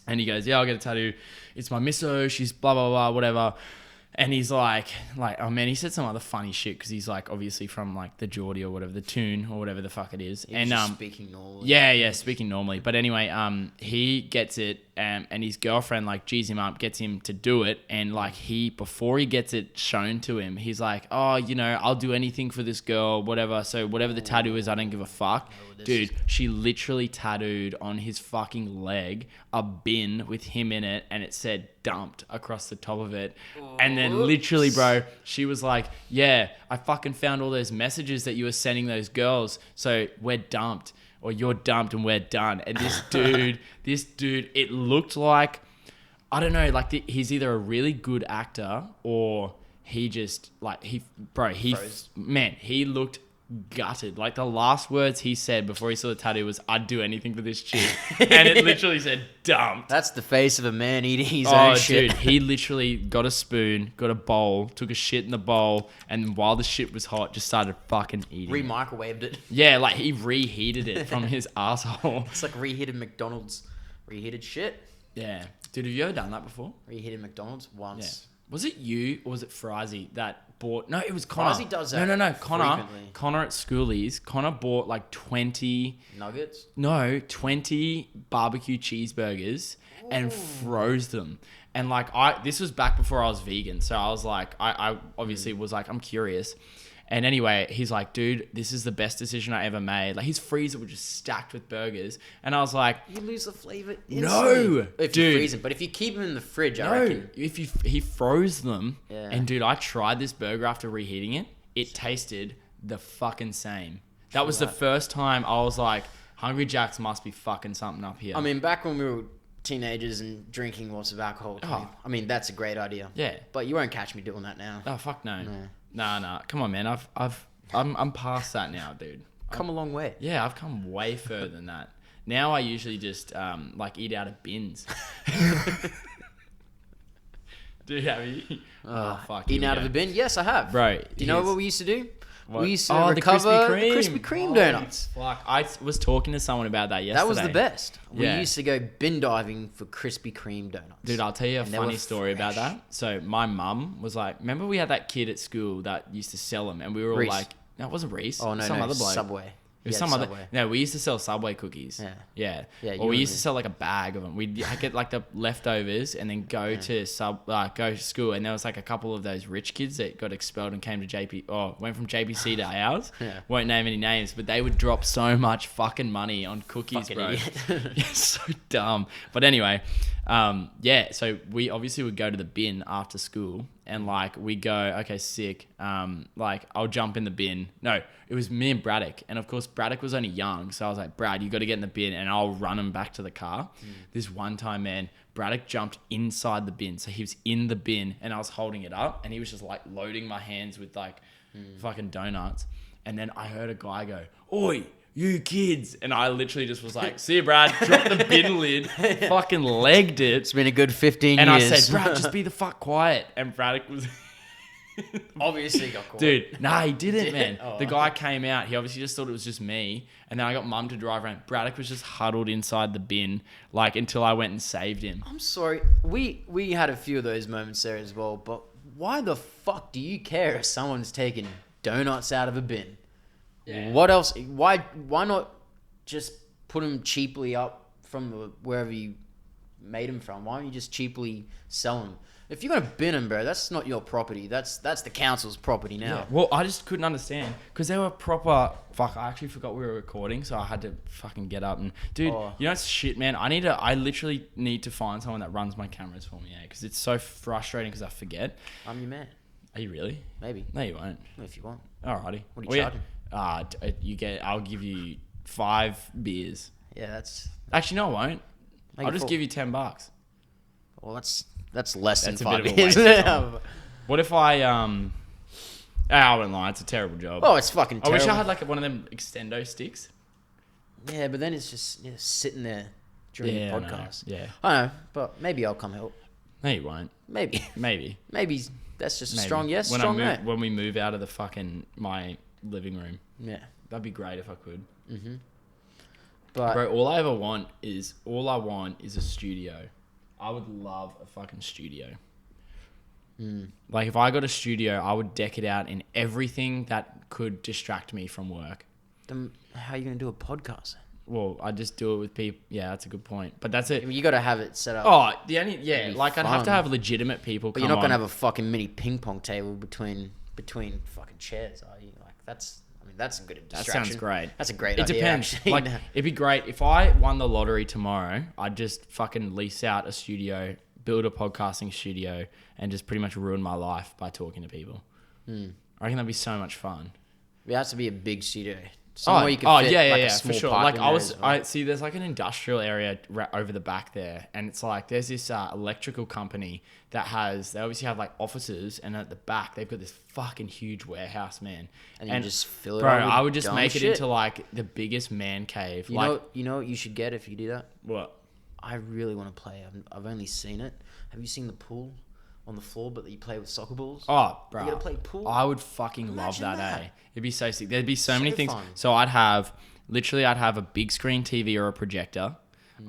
[SPEAKER 1] and he goes, "Yeah, I'll get a tattoo. It's my misso. She's blah blah blah, whatever." And he's like, oh man, he said some other funny shit because he's like obviously from like the Geordie or whatever, the tune or whatever the fuck it is.
[SPEAKER 2] He was
[SPEAKER 1] And
[SPEAKER 2] just speaking normally.
[SPEAKER 1] yeah, speaking normally. But anyway, he gets it, and his girlfriend like G's him up, gets him to do it, and like before he gets it shown to him, he's like, oh, you know, I'll do anything for this girl, whatever. So whatever the tattoo is, I don't give a fuck. Dude, she literally tattooed on his fucking leg a bin with him in it, and it said dumped across the top of it. And then literally, bro, she was like, yeah, I fucking found all those messages that you were sending those girls. So we're dumped, or you're dumped and we're done. And this dude, it looked like, I don't know, like he's either a really good actor or he just like,
[SPEAKER 2] Froze.
[SPEAKER 1] he looked gutted. Like the last words he said before he saw the tattoo was, I'd do anything for this chick. And it literally said dumped.
[SPEAKER 2] That's the face of a man eating his own shit.
[SPEAKER 1] Dude, he literally got a spoon, got a bowl, took a shit in the bowl, and while the shit was hot, just started fucking eating.
[SPEAKER 2] Re-microwaved it.
[SPEAKER 1] Yeah, like he reheated it from his asshole.
[SPEAKER 2] It's like reheated McDonald's. Reheated shit.
[SPEAKER 1] Yeah. Dude, have you ever done that before?
[SPEAKER 2] Reheated McDonald's
[SPEAKER 1] Yeah.
[SPEAKER 2] once.
[SPEAKER 1] Was it you or was it Frizy that bought... No, it was Connor.
[SPEAKER 2] Frizy does that
[SPEAKER 1] No. Connor.
[SPEAKER 2] frequently.
[SPEAKER 1] Connor at Schoolies. Connor bought like 20
[SPEAKER 2] Nuggets.
[SPEAKER 1] barbecue cheeseburgers and froze them. And like this was back before I was vegan, so I was like, I obviously was like, I'm curious. And anyway, he's like, dude, this is the best decision I ever made. Like his freezer was just stacked with burgers, and I was like,
[SPEAKER 2] You lose the flavor
[SPEAKER 1] No,
[SPEAKER 2] instantly. If
[SPEAKER 1] dude.
[SPEAKER 2] you freeze them. But if you keep them in the fridge, I
[SPEAKER 1] no,
[SPEAKER 2] reckon.
[SPEAKER 1] he froze them.
[SPEAKER 2] Yeah.
[SPEAKER 1] And dude, I tried this burger after reheating it. It tasted the fucking same. That was the first time I was like, Hungry Jack's must be fucking something up here.
[SPEAKER 2] I mean, back when we were teenagers and drinking lots of alcohol.
[SPEAKER 1] Oh.
[SPEAKER 2] I mean, that's a great idea.
[SPEAKER 1] Yeah.
[SPEAKER 2] But you won't catch me doing that now.
[SPEAKER 1] Oh fuck no.
[SPEAKER 2] No.
[SPEAKER 1] Nah. Come on, man. I'm past that now, dude.
[SPEAKER 2] Come a long way.
[SPEAKER 1] Yeah, I've come way further than that. Now I usually just like eat out of bins. Dude, have you? Oh fuck.
[SPEAKER 2] Eating out of a bin? Yes, I have.
[SPEAKER 1] Bro,
[SPEAKER 2] Do you know what we used to do?
[SPEAKER 1] What?
[SPEAKER 2] We used to
[SPEAKER 1] Oh, the
[SPEAKER 2] recover
[SPEAKER 1] Krispy
[SPEAKER 2] the
[SPEAKER 1] Kreme.
[SPEAKER 2] Krispy Kreme
[SPEAKER 1] Oh,
[SPEAKER 2] donuts.
[SPEAKER 1] Fuck. I was talking to someone about that yesterday.
[SPEAKER 2] That was the best. We
[SPEAKER 1] Yeah.
[SPEAKER 2] used to go bin diving for Krispy Kreme donuts.
[SPEAKER 1] Dude, I'll tell you a
[SPEAKER 2] And they
[SPEAKER 1] funny
[SPEAKER 2] were
[SPEAKER 1] story about
[SPEAKER 2] fresh.
[SPEAKER 1] that. So my mum was like, remember we had that kid at school that used to sell them, and we were all
[SPEAKER 2] Reese.
[SPEAKER 1] like, no, it wasn't Reese.
[SPEAKER 2] Oh, no,
[SPEAKER 1] some
[SPEAKER 2] no.
[SPEAKER 1] other bloke.
[SPEAKER 2] Subway.
[SPEAKER 1] It was
[SPEAKER 2] Yeah,
[SPEAKER 1] some other.
[SPEAKER 2] Subway.
[SPEAKER 1] No, we used to sell Subway cookies.
[SPEAKER 2] Yeah.
[SPEAKER 1] Yeah.
[SPEAKER 2] Yeah, you
[SPEAKER 1] Or we
[SPEAKER 2] and
[SPEAKER 1] used to
[SPEAKER 2] me.
[SPEAKER 1] sell like a bag of them. We'd get like the leftovers and then go to school. And there was like a couple of those rich kids that got expelled and came to went from JPC to ours.
[SPEAKER 2] Yeah.
[SPEAKER 1] Won't name any names, but they would drop so much fucking money on cookies,
[SPEAKER 2] Fucking
[SPEAKER 1] bro.
[SPEAKER 2] idiot.
[SPEAKER 1] Yeah, so dumb. But anyway, yeah. So we obviously would go to the bin after school, and like we go, okay, sick. Like I'll jump in the bin. No, it was me and Braddock, and of course Braddock was only young, so I was like, Brad, you got to get in the bin, and I'll run him back to the car. This one time, man, Braddock jumped inside the bin, so he was in the bin, and I was holding it up, and he was just like loading my hands with like fucking donuts, and then I heard a guy go, "Oi, you kids," and I literally just was like, "See you, Brad." Dropped the bin lid, fucking legged it,
[SPEAKER 2] It's been a good 15
[SPEAKER 1] and
[SPEAKER 2] years.
[SPEAKER 1] I said, "Brad, just be the fuck quiet." And Braddock was,
[SPEAKER 2] Obviously got caught.
[SPEAKER 1] dude, nah, he didn't, man.
[SPEAKER 2] Oh.
[SPEAKER 1] The guy came out. He obviously just thought it was just me, and then I got mum to drive around. Braddock was just huddled inside the bin, like until I went and saved him.
[SPEAKER 2] I'm sorry. We had a few of those moments there as well, but why the fuck do you care if someone's taking donuts out of a bin?
[SPEAKER 1] Yeah.
[SPEAKER 2] What else? Why not just put them cheaply up from wherever you made them from? Why don't you just cheaply sell them? If you're gonna bin them, bro, that's not your property. That's the council's property now.
[SPEAKER 1] Yeah. Well, I just couldn't understand because they were proper. Fuck, I actually forgot we were recording, so I had to fucking get up and dude. You know it's shit, man. I literally need to find someone that runs my cameras for me, because it's so frustrating because I forget.
[SPEAKER 2] I'm your man.
[SPEAKER 1] Are you really?
[SPEAKER 2] Maybe.
[SPEAKER 1] No, you won't.
[SPEAKER 2] If you want.
[SPEAKER 1] Alrighty.
[SPEAKER 2] What are you charging?
[SPEAKER 1] I'll give you 5 beers.
[SPEAKER 2] Yeah, that's.
[SPEAKER 1] Actually, no, I won't.
[SPEAKER 2] Make
[SPEAKER 1] I'll
[SPEAKER 2] it
[SPEAKER 1] just
[SPEAKER 2] 4.
[SPEAKER 1] give you $10.
[SPEAKER 2] Well, that's less
[SPEAKER 1] That's
[SPEAKER 2] than
[SPEAKER 1] a
[SPEAKER 2] 5
[SPEAKER 1] bit of a
[SPEAKER 2] years.
[SPEAKER 1] waste of time. What if I wouldn't lie, it's a terrible job.
[SPEAKER 2] Oh, it's fucking terrible.
[SPEAKER 1] I wish I had like one of them extendo sticks.
[SPEAKER 2] Yeah, but then it's just sitting there during the
[SPEAKER 1] I know.
[SPEAKER 2] podcast.
[SPEAKER 1] Yeah.
[SPEAKER 2] I know, but maybe I'll come help.
[SPEAKER 1] No, you won't.
[SPEAKER 2] Maybe.
[SPEAKER 1] Maybe.
[SPEAKER 2] Maybe that's just a
[SPEAKER 1] Maybe.
[SPEAKER 2] strong yes, strong no.
[SPEAKER 1] When we move out of the fucking my living room.
[SPEAKER 2] Yeah.
[SPEAKER 1] That'd be great if I could.
[SPEAKER 2] Mm-hmm. But
[SPEAKER 1] bro, all I want is a studio. I would love a fucking studio. Like if I got a studio, I would deck it out in everything that could distract me from work.
[SPEAKER 2] then how are you gonna do a podcast?
[SPEAKER 1] Well, I just do it with people. Yeah, that's a good point. But that's it.
[SPEAKER 2] I mean, you got to have it set up.
[SPEAKER 1] Oh, I'd
[SPEAKER 2] be
[SPEAKER 1] have to
[SPEAKER 2] fun.
[SPEAKER 1] have legitimate people.
[SPEAKER 2] But
[SPEAKER 1] come
[SPEAKER 2] you're not gonna
[SPEAKER 1] on.
[SPEAKER 2] have a fucking mini ping pong table between fucking chairs, are you? Like that's a good distraction.
[SPEAKER 1] That sounds great.
[SPEAKER 2] That's a great
[SPEAKER 1] It
[SPEAKER 2] idea.
[SPEAKER 1] depends.
[SPEAKER 2] Actually.
[SPEAKER 1] Like, it'd be great if I won the lottery tomorrow. I'd just fucking lease out a studio, build a podcasting studio, and just pretty much ruin my life by talking to people. I reckon that'd be so much fun.
[SPEAKER 2] It has to be a big studio. Somewhere you can fit a small
[SPEAKER 1] for sure.
[SPEAKER 2] pipe
[SPEAKER 1] Like
[SPEAKER 2] in there as well.
[SPEAKER 1] I see. There's like an industrial area over the back there, and it's like there's this electrical company that they obviously have like offices, and at the back they've got this fucking huge warehouse, man.
[SPEAKER 2] And you just fill it
[SPEAKER 1] bro,
[SPEAKER 2] up with
[SPEAKER 1] I would just
[SPEAKER 2] dumb
[SPEAKER 1] make it
[SPEAKER 2] shit.
[SPEAKER 1] into like the biggest man cave.
[SPEAKER 2] You know what you should get if you do that?
[SPEAKER 1] What?
[SPEAKER 2] I really want to play. I've only seen it. Have you seen the pool on the floor, but that you play with soccer balls?
[SPEAKER 1] Oh, bro.
[SPEAKER 2] You gotta play pool?
[SPEAKER 1] I would fucking love
[SPEAKER 2] Imagine
[SPEAKER 1] that,
[SPEAKER 2] that.
[SPEAKER 1] eh? It'd be so sick. There'd be so many things.
[SPEAKER 2] fun.
[SPEAKER 1] So I'd have a big screen TV or a projector.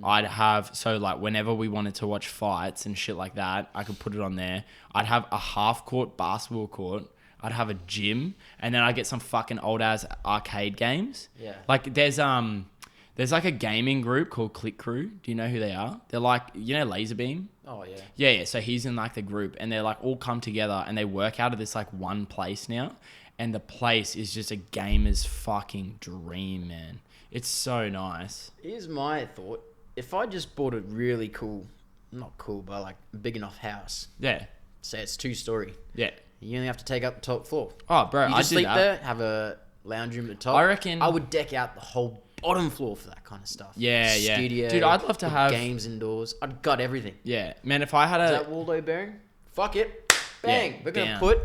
[SPEAKER 1] I'd have, so like whenever we wanted to watch fights and shit like that, I could put it on there. I'd have a half court basketball court. I'd have a gym, and then I'd get some fucking old ass arcade games.
[SPEAKER 2] Yeah.
[SPEAKER 1] Like there's like a gaming group called Click Crew. Do you know who they are? They're like, Laserbeam?
[SPEAKER 2] Oh yeah.
[SPEAKER 1] Yeah. So he's in like the group, and they're like all come together, and they work out of this like one place now, and the place is just a gamer's fucking dream, man. It's so nice.
[SPEAKER 2] Here's my thought. If I just bought a really cool, not cool, but like big enough house,
[SPEAKER 1] Yeah.
[SPEAKER 2] say it's 2-story,
[SPEAKER 1] Yeah.
[SPEAKER 2] you only have to take up the top floor.
[SPEAKER 1] Oh, bro,
[SPEAKER 2] You
[SPEAKER 1] I
[SPEAKER 2] just
[SPEAKER 1] do
[SPEAKER 2] sleep
[SPEAKER 1] that.
[SPEAKER 2] there, have a lounge room at the top.
[SPEAKER 1] I reckon-
[SPEAKER 2] I would deck out the whole bottom floor for that kind of stuff.
[SPEAKER 1] Yeah.
[SPEAKER 2] Studio.
[SPEAKER 1] Dude, I'd love to
[SPEAKER 2] put
[SPEAKER 1] have
[SPEAKER 2] games indoors. I'd gut everything.
[SPEAKER 1] Yeah, man. If I had
[SPEAKER 2] Is
[SPEAKER 1] a
[SPEAKER 2] that Waldo bearing? Fuck it. Bang.
[SPEAKER 1] Yeah,
[SPEAKER 2] We're gonna
[SPEAKER 1] down.
[SPEAKER 2] put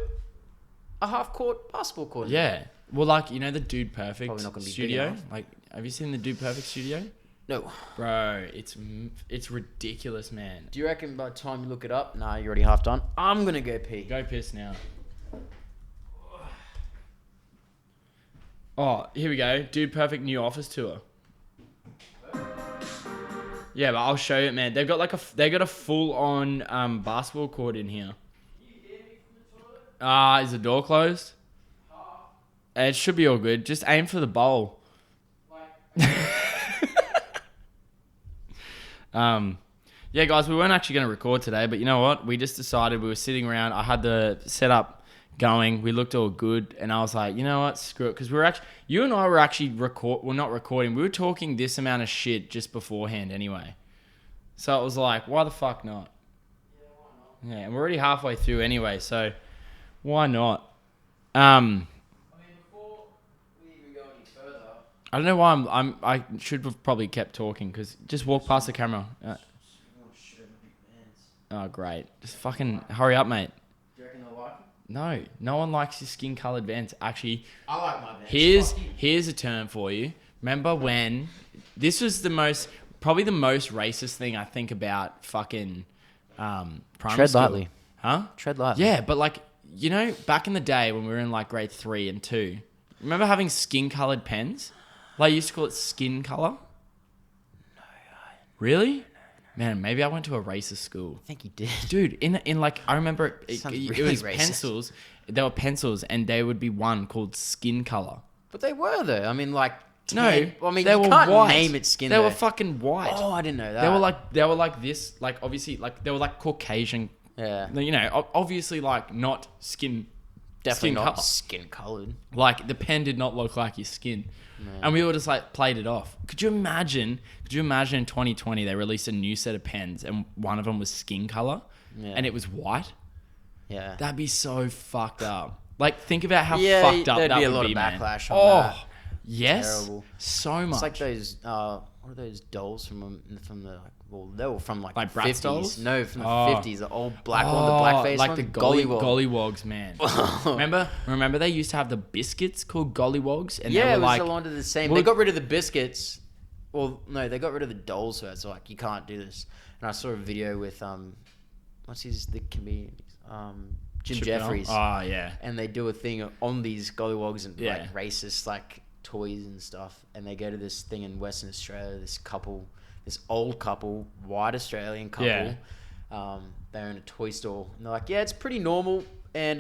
[SPEAKER 2] a half court basketball court. in there.
[SPEAKER 1] well, like the Dude Perfect
[SPEAKER 2] Probably not gonna be big
[SPEAKER 1] studio.
[SPEAKER 2] enough.
[SPEAKER 1] Like, have you seen the Dude Perfect studio?
[SPEAKER 2] No.
[SPEAKER 1] Bro, it's ridiculous, man.
[SPEAKER 2] Do you reckon by the time you look it up, nah, you're already half done? I'm gonna go pee.
[SPEAKER 1] Go piss now. Oh, here we go. Dude Perfect new office tour. Yeah, but I'll show you, man. They've got a full on basketball court in here. Is the door closed? It should be all good. Just aim for the bowl. Yeah, guys, we weren't actually going to record today, but you know what? We just decided we were sitting around. I had the setup going. We looked all good, and I was like, you know what? Screw it, because you and I were actually not recording. We were talking this amount of shit just beforehand, anyway. So it was like, why the fuck not?
[SPEAKER 2] Yeah, why not?
[SPEAKER 1] Yeah, and we're already halfway through anyway, so why not?
[SPEAKER 2] I mean, before we even go any further,
[SPEAKER 1] I don't know why I should have probably kept talking, because just walk past the camera. Oh, great. Just fucking hurry up, mate.
[SPEAKER 2] do you reckon they'll like it?
[SPEAKER 1] No one likes your skin-coloured Vans. Actually,
[SPEAKER 2] I like my Vans.
[SPEAKER 1] here's a term for you. Remember when this was probably the most racist thing I think about fucking primary
[SPEAKER 2] Tread
[SPEAKER 1] school.
[SPEAKER 2] lightly.
[SPEAKER 1] Huh?
[SPEAKER 2] Tread lightly.
[SPEAKER 1] Yeah, but like, back in the day when we were in like grade 3 and 2, remember having skin-coloured pens? Like, you used to call it skin colour? No. Really? Man, maybe I went to a racist school.
[SPEAKER 2] I think you did.
[SPEAKER 1] Dude, in like, I remember it
[SPEAKER 2] Sounds
[SPEAKER 1] was
[SPEAKER 2] really racist.
[SPEAKER 1] pencils. There were pencils, and there would be one called skin color.
[SPEAKER 2] But they were though. I mean, like
[SPEAKER 1] No,
[SPEAKER 2] I mean,
[SPEAKER 1] they
[SPEAKER 2] you
[SPEAKER 1] were
[SPEAKER 2] can't
[SPEAKER 1] white.
[SPEAKER 2] name it skin.
[SPEAKER 1] They
[SPEAKER 2] though.
[SPEAKER 1] were fucking white.
[SPEAKER 2] Oh, I didn't know that.
[SPEAKER 1] They were like this, like obviously, like they were like Caucasian.
[SPEAKER 2] Yeah.
[SPEAKER 1] You know, obviously like not skin.
[SPEAKER 2] Definitely
[SPEAKER 1] skin
[SPEAKER 2] not
[SPEAKER 1] color.
[SPEAKER 2] skin colored.
[SPEAKER 1] Like the pen did not look like your skin, and we all just like played it off. Could you imagine? In 2020 they released a new set of pens, and one of them was skin color, and it was white?
[SPEAKER 2] Yeah.
[SPEAKER 1] That'd be so fucked up. Like think about how
[SPEAKER 2] Yeah,
[SPEAKER 1] fucked up
[SPEAKER 2] there'd
[SPEAKER 1] that
[SPEAKER 2] be a
[SPEAKER 1] would
[SPEAKER 2] lot
[SPEAKER 1] be,
[SPEAKER 2] of
[SPEAKER 1] man.
[SPEAKER 2] backlash on that.
[SPEAKER 1] Yes,
[SPEAKER 2] Terrible.
[SPEAKER 1] so much.
[SPEAKER 2] It's like those, what are those dolls from the, like, well, they were from like
[SPEAKER 1] Like
[SPEAKER 2] the
[SPEAKER 1] Bratz
[SPEAKER 2] 50s.
[SPEAKER 1] dolls?
[SPEAKER 2] No, from the
[SPEAKER 1] Oh.
[SPEAKER 2] 50s. The old black one, the blackface
[SPEAKER 1] like
[SPEAKER 2] one.
[SPEAKER 1] the gollywogs, man. remember they used to have the biscuits called gollywogs, and
[SPEAKER 2] Yeah,
[SPEAKER 1] they
[SPEAKER 2] it
[SPEAKER 1] were
[SPEAKER 2] was
[SPEAKER 1] like,
[SPEAKER 2] a lot of the same.
[SPEAKER 1] Well-
[SPEAKER 2] They got rid of the biscuits. Well, no, they got rid of the dolls first. So like, you can't do this. And I saw a video with what's the comedian? Jim
[SPEAKER 1] Chappelle?
[SPEAKER 2] Jeffries.
[SPEAKER 1] Oh yeah.
[SPEAKER 2] And they do a thing on these gollywogs and
[SPEAKER 1] Yeah.
[SPEAKER 2] like racist like toys and stuff. And they go to this thing in Western Australia. This old couple, white Australian couple.
[SPEAKER 1] Yeah.
[SPEAKER 2] They own a toy store, and they're like, yeah, it's pretty normal. And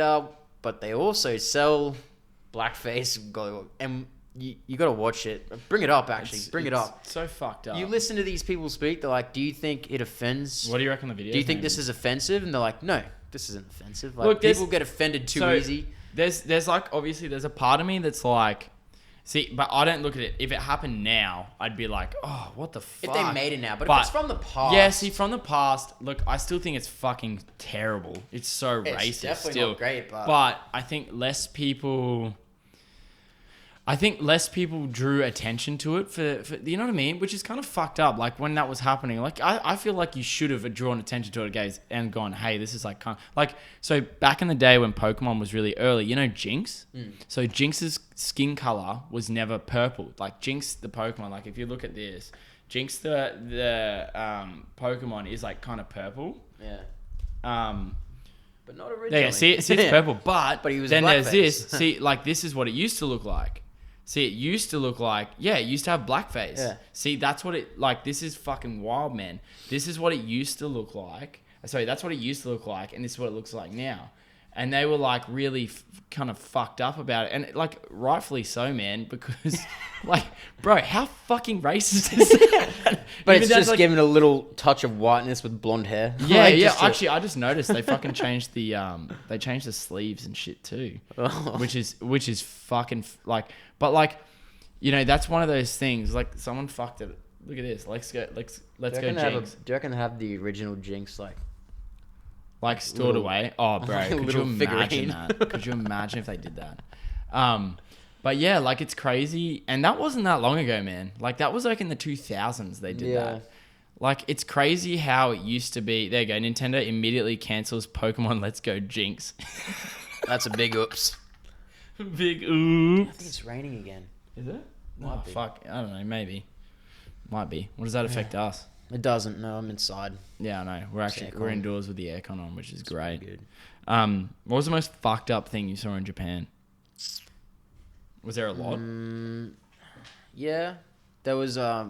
[SPEAKER 2] but they also sell blackface gollywog. And you got to watch it. Bring it up, actually. Bring it up.
[SPEAKER 1] So fucked up.
[SPEAKER 2] You listen to these people speak. They're like, do you think it offends?
[SPEAKER 1] What do you reckon the video?
[SPEAKER 2] Do you think this is offensive? And they're like, no, this isn't offensive. Like,
[SPEAKER 1] Look,
[SPEAKER 2] people get offended too easy.
[SPEAKER 1] There's like obviously there's a part of me that's like, see, but I don't look at it. If it happened now, I'd be like, oh, what the fuck?
[SPEAKER 2] If they made it now, but if it's from the past,
[SPEAKER 1] yeah, see, from the past, look, I still think it's fucking terrible. It's so
[SPEAKER 2] it's
[SPEAKER 1] racist.
[SPEAKER 2] definitely
[SPEAKER 1] still.
[SPEAKER 2] not great.
[SPEAKER 1] But I think less people drew attention to it for you know what I mean, which is kind of fucked up. Like when that was happening, like I feel like you should have drawn attention to it, guys, and gone, hey, this is like kind of like, so back in the day when Pokemon was really early, you know Jinx. So Jinx's skin color was never purple. Like Jinx the Pokemon, like if you look at this, Jinx the Pokemon is like kind of purple.
[SPEAKER 2] Yeah. But not
[SPEAKER 1] Yeah,
[SPEAKER 2] originally.
[SPEAKER 1] see, it's purple, but
[SPEAKER 2] he was
[SPEAKER 1] then there's
[SPEAKER 2] blackface.
[SPEAKER 1] this. See, like this is what it used to look like. See, it used to look like, yeah, it used to have blackface.
[SPEAKER 2] Yeah.
[SPEAKER 1] See, that's what it, like, this is fucking wild, man. This is what it used to look like. Sorry, that's what it used to look like, and this is what it looks like now. And they were, like, really kind of fucked up about it. And, like, rightfully so, man, because, like, bro, how fucking racist is that?
[SPEAKER 2] But
[SPEAKER 1] Even
[SPEAKER 2] it's
[SPEAKER 1] that's,
[SPEAKER 2] just
[SPEAKER 1] like,
[SPEAKER 2] given a little touch of whiteness with blonde hair.
[SPEAKER 1] yeah,
[SPEAKER 2] Like,
[SPEAKER 1] yeah.
[SPEAKER 2] just to-
[SPEAKER 1] Actually, I just noticed they fucking changed the sleeves and shit too, which is fucking like. But like, you know, that's one of those things. Like someone fucked it. Look at this. Let's go Jinx.
[SPEAKER 2] Do you reckon they have the original Jinx
[SPEAKER 1] Like stored
[SPEAKER 2] little-
[SPEAKER 1] away. Oh, bro,
[SPEAKER 2] like a
[SPEAKER 1] could you
[SPEAKER 2] little
[SPEAKER 1] imagine
[SPEAKER 2] figurine?
[SPEAKER 1] that? Could you imagine if they did that? But yeah, like it's crazy, and that wasn't that long ago, man. Like that was like in the 2000s they did
[SPEAKER 2] Yeah.
[SPEAKER 1] that. Like it's crazy how it used to be. There you go. Nintendo immediately cancels Pokemon Let's Go Jinx.
[SPEAKER 2] That's a big oops.
[SPEAKER 1] Big
[SPEAKER 2] I
[SPEAKER 1] oops.
[SPEAKER 2] think it's raining again.
[SPEAKER 1] Is it?
[SPEAKER 2] Might
[SPEAKER 1] Oh,
[SPEAKER 2] be.
[SPEAKER 1] fuck. I don't know. Maybe. Might be. What does that affect us?
[SPEAKER 2] It doesn't. No, I'm inside.
[SPEAKER 1] Yeah, I know. We're
[SPEAKER 2] Aircon.
[SPEAKER 1] indoors with the aircon on, which is great.
[SPEAKER 2] Good.
[SPEAKER 1] What was the most fucked up thing you saw in Japan? Was there a lot?
[SPEAKER 2] Yeah, there was. I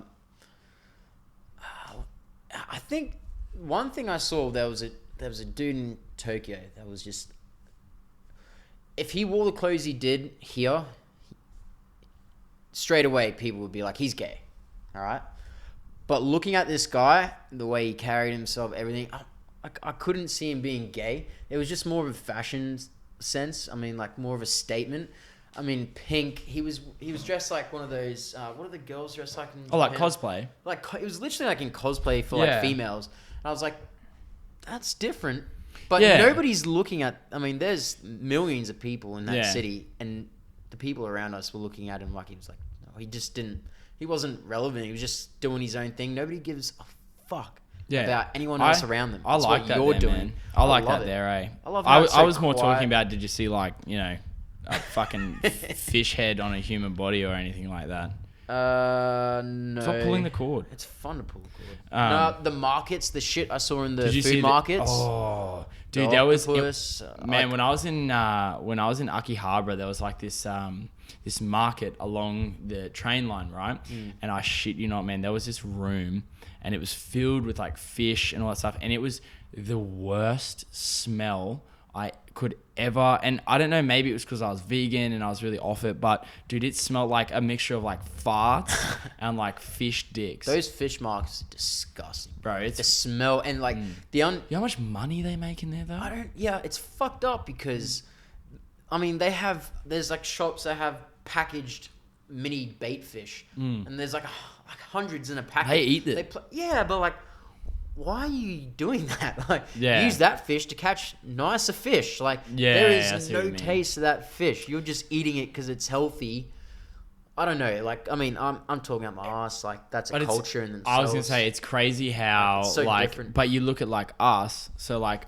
[SPEAKER 2] think one thing I saw, there was a dude in Tokyo that was just. If he wore the clothes he did here, straight away people would be like, he's gay. All right. But looking at this guy, the way he carried himself, everything, I couldn't see him being gay. It was just more of a fashion sense. I mean, like more of a statement. I mean, pink. He was dressed like one of those. What are the girls dressed like? In
[SPEAKER 1] Oh, like
[SPEAKER 2] Japan?
[SPEAKER 1] cosplay.
[SPEAKER 2] Like it was literally like in cosplay for
[SPEAKER 1] Yeah.
[SPEAKER 2] like females. And I was like, that's different. But
[SPEAKER 1] Yeah.
[SPEAKER 2] nobody's looking at. I mean, there's millions of people in that
[SPEAKER 1] Yeah.
[SPEAKER 2] city, and the people around us were looking at him like he was like, no, he just didn't. He wasn't relevant. He was just doing his own thing. Nobody gives a fuck
[SPEAKER 1] Yeah.
[SPEAKER 2] about anyone else around them.
[SPEAKER 1] I
[SPEAKER 2] That's
[SPEAKER 1] like
[SPEAKER 2] what
[SPEAKER 1] that
[SPEAKER 2] you're
[SPEAKER 1] there,
[SPEAKER 2] doing.
[SPEAKER 1] man. I like
[SPEAKER 2] love
[SPEAKER 1] that
[SPEAKER 2] it.
[SPEAKER 1] there, eh?
[SPEAKER 2] I love how it's
[SPEAKER 1] I
[SPEAKER 2] so
[SPEAKER 1] was more
[SPEAKER 2] quiet.
[SPEAKER 1] talking about, did you see like, you know, a fucking fish head on a human body or anything like that?
[SPEAKER 2] No.
[SPEAKER 1] Stop pulling the cord.
[SPEAKER 2] It's fun to pull the cord.
[SPEAKER 1] Um,
[SPEAKER 2] No, the markets, the shit I saw in the
[SPEAKER 1] Did you see
[SPEAKER 2] food markets.
[SPEAKER 1] Oh, dude,
[SPEAKER 2] the
[SPEAKER 1] there was
[SPEAKER 2] octopus,
[SPEAKER 1] man.
[SPEAKER 2] like-
[SPEAKER 1] When I was in Akihabara, there was like this this market along the train line, right? And I shit you not, man, there was this room, and it was filled with like fish and all that stuff, and it was the worst smell could ever. And I don't know, maybe it was because I was vegan and I was really off it, but dude, it smelled like a mixture of like farts and like fish dicks.
[SPEAKER 2] Those fish marks are disgusting,
[SPEAKER 1] Bro,
[SPEAKER 2] the
[SPEAKER 1] it's
[SPEAKER 2] smell and like
[SPEAKER 1] you know how much money they make in there though?
[SPEAKER 2] I don't. Yeah, it's fucked up because, I mean, there's like shops that have packaged mini bait fish, and there's like hundreds in a packet.
[SPEAKER 1] They eat it.
[SPEAKER 2] Yeah, but like, why are you doing that? Like,
[SPEAKER 1] Yeah.
[SPEAKER 2] use that fish to catch nicer fish. Like,
[SPEAKER 1] Yeah,
[SPEAKER 2] there
[SPEAKER 1] I
[SPEAKER 2] is
[SPEAKER 1] see what
[SPEAKER 2] no
[SPEAKER 1] you mean.
[SPEAKER 2] taste to that fish. You're just eating it because it's healthy. I don't know. Like, I mean, I'm talking out my ass. Like, that's a
[SPEAKER 1] But it's-
[SPEAKER 2] culture in themselves.
[SPEAKER 1] I was gonna say it's crazy how
[SPEAKER 2] It's so
[SPEAKER 1] like,
[SPEAKER 2] different.
[SPEAKER 1] but you look at like us. So like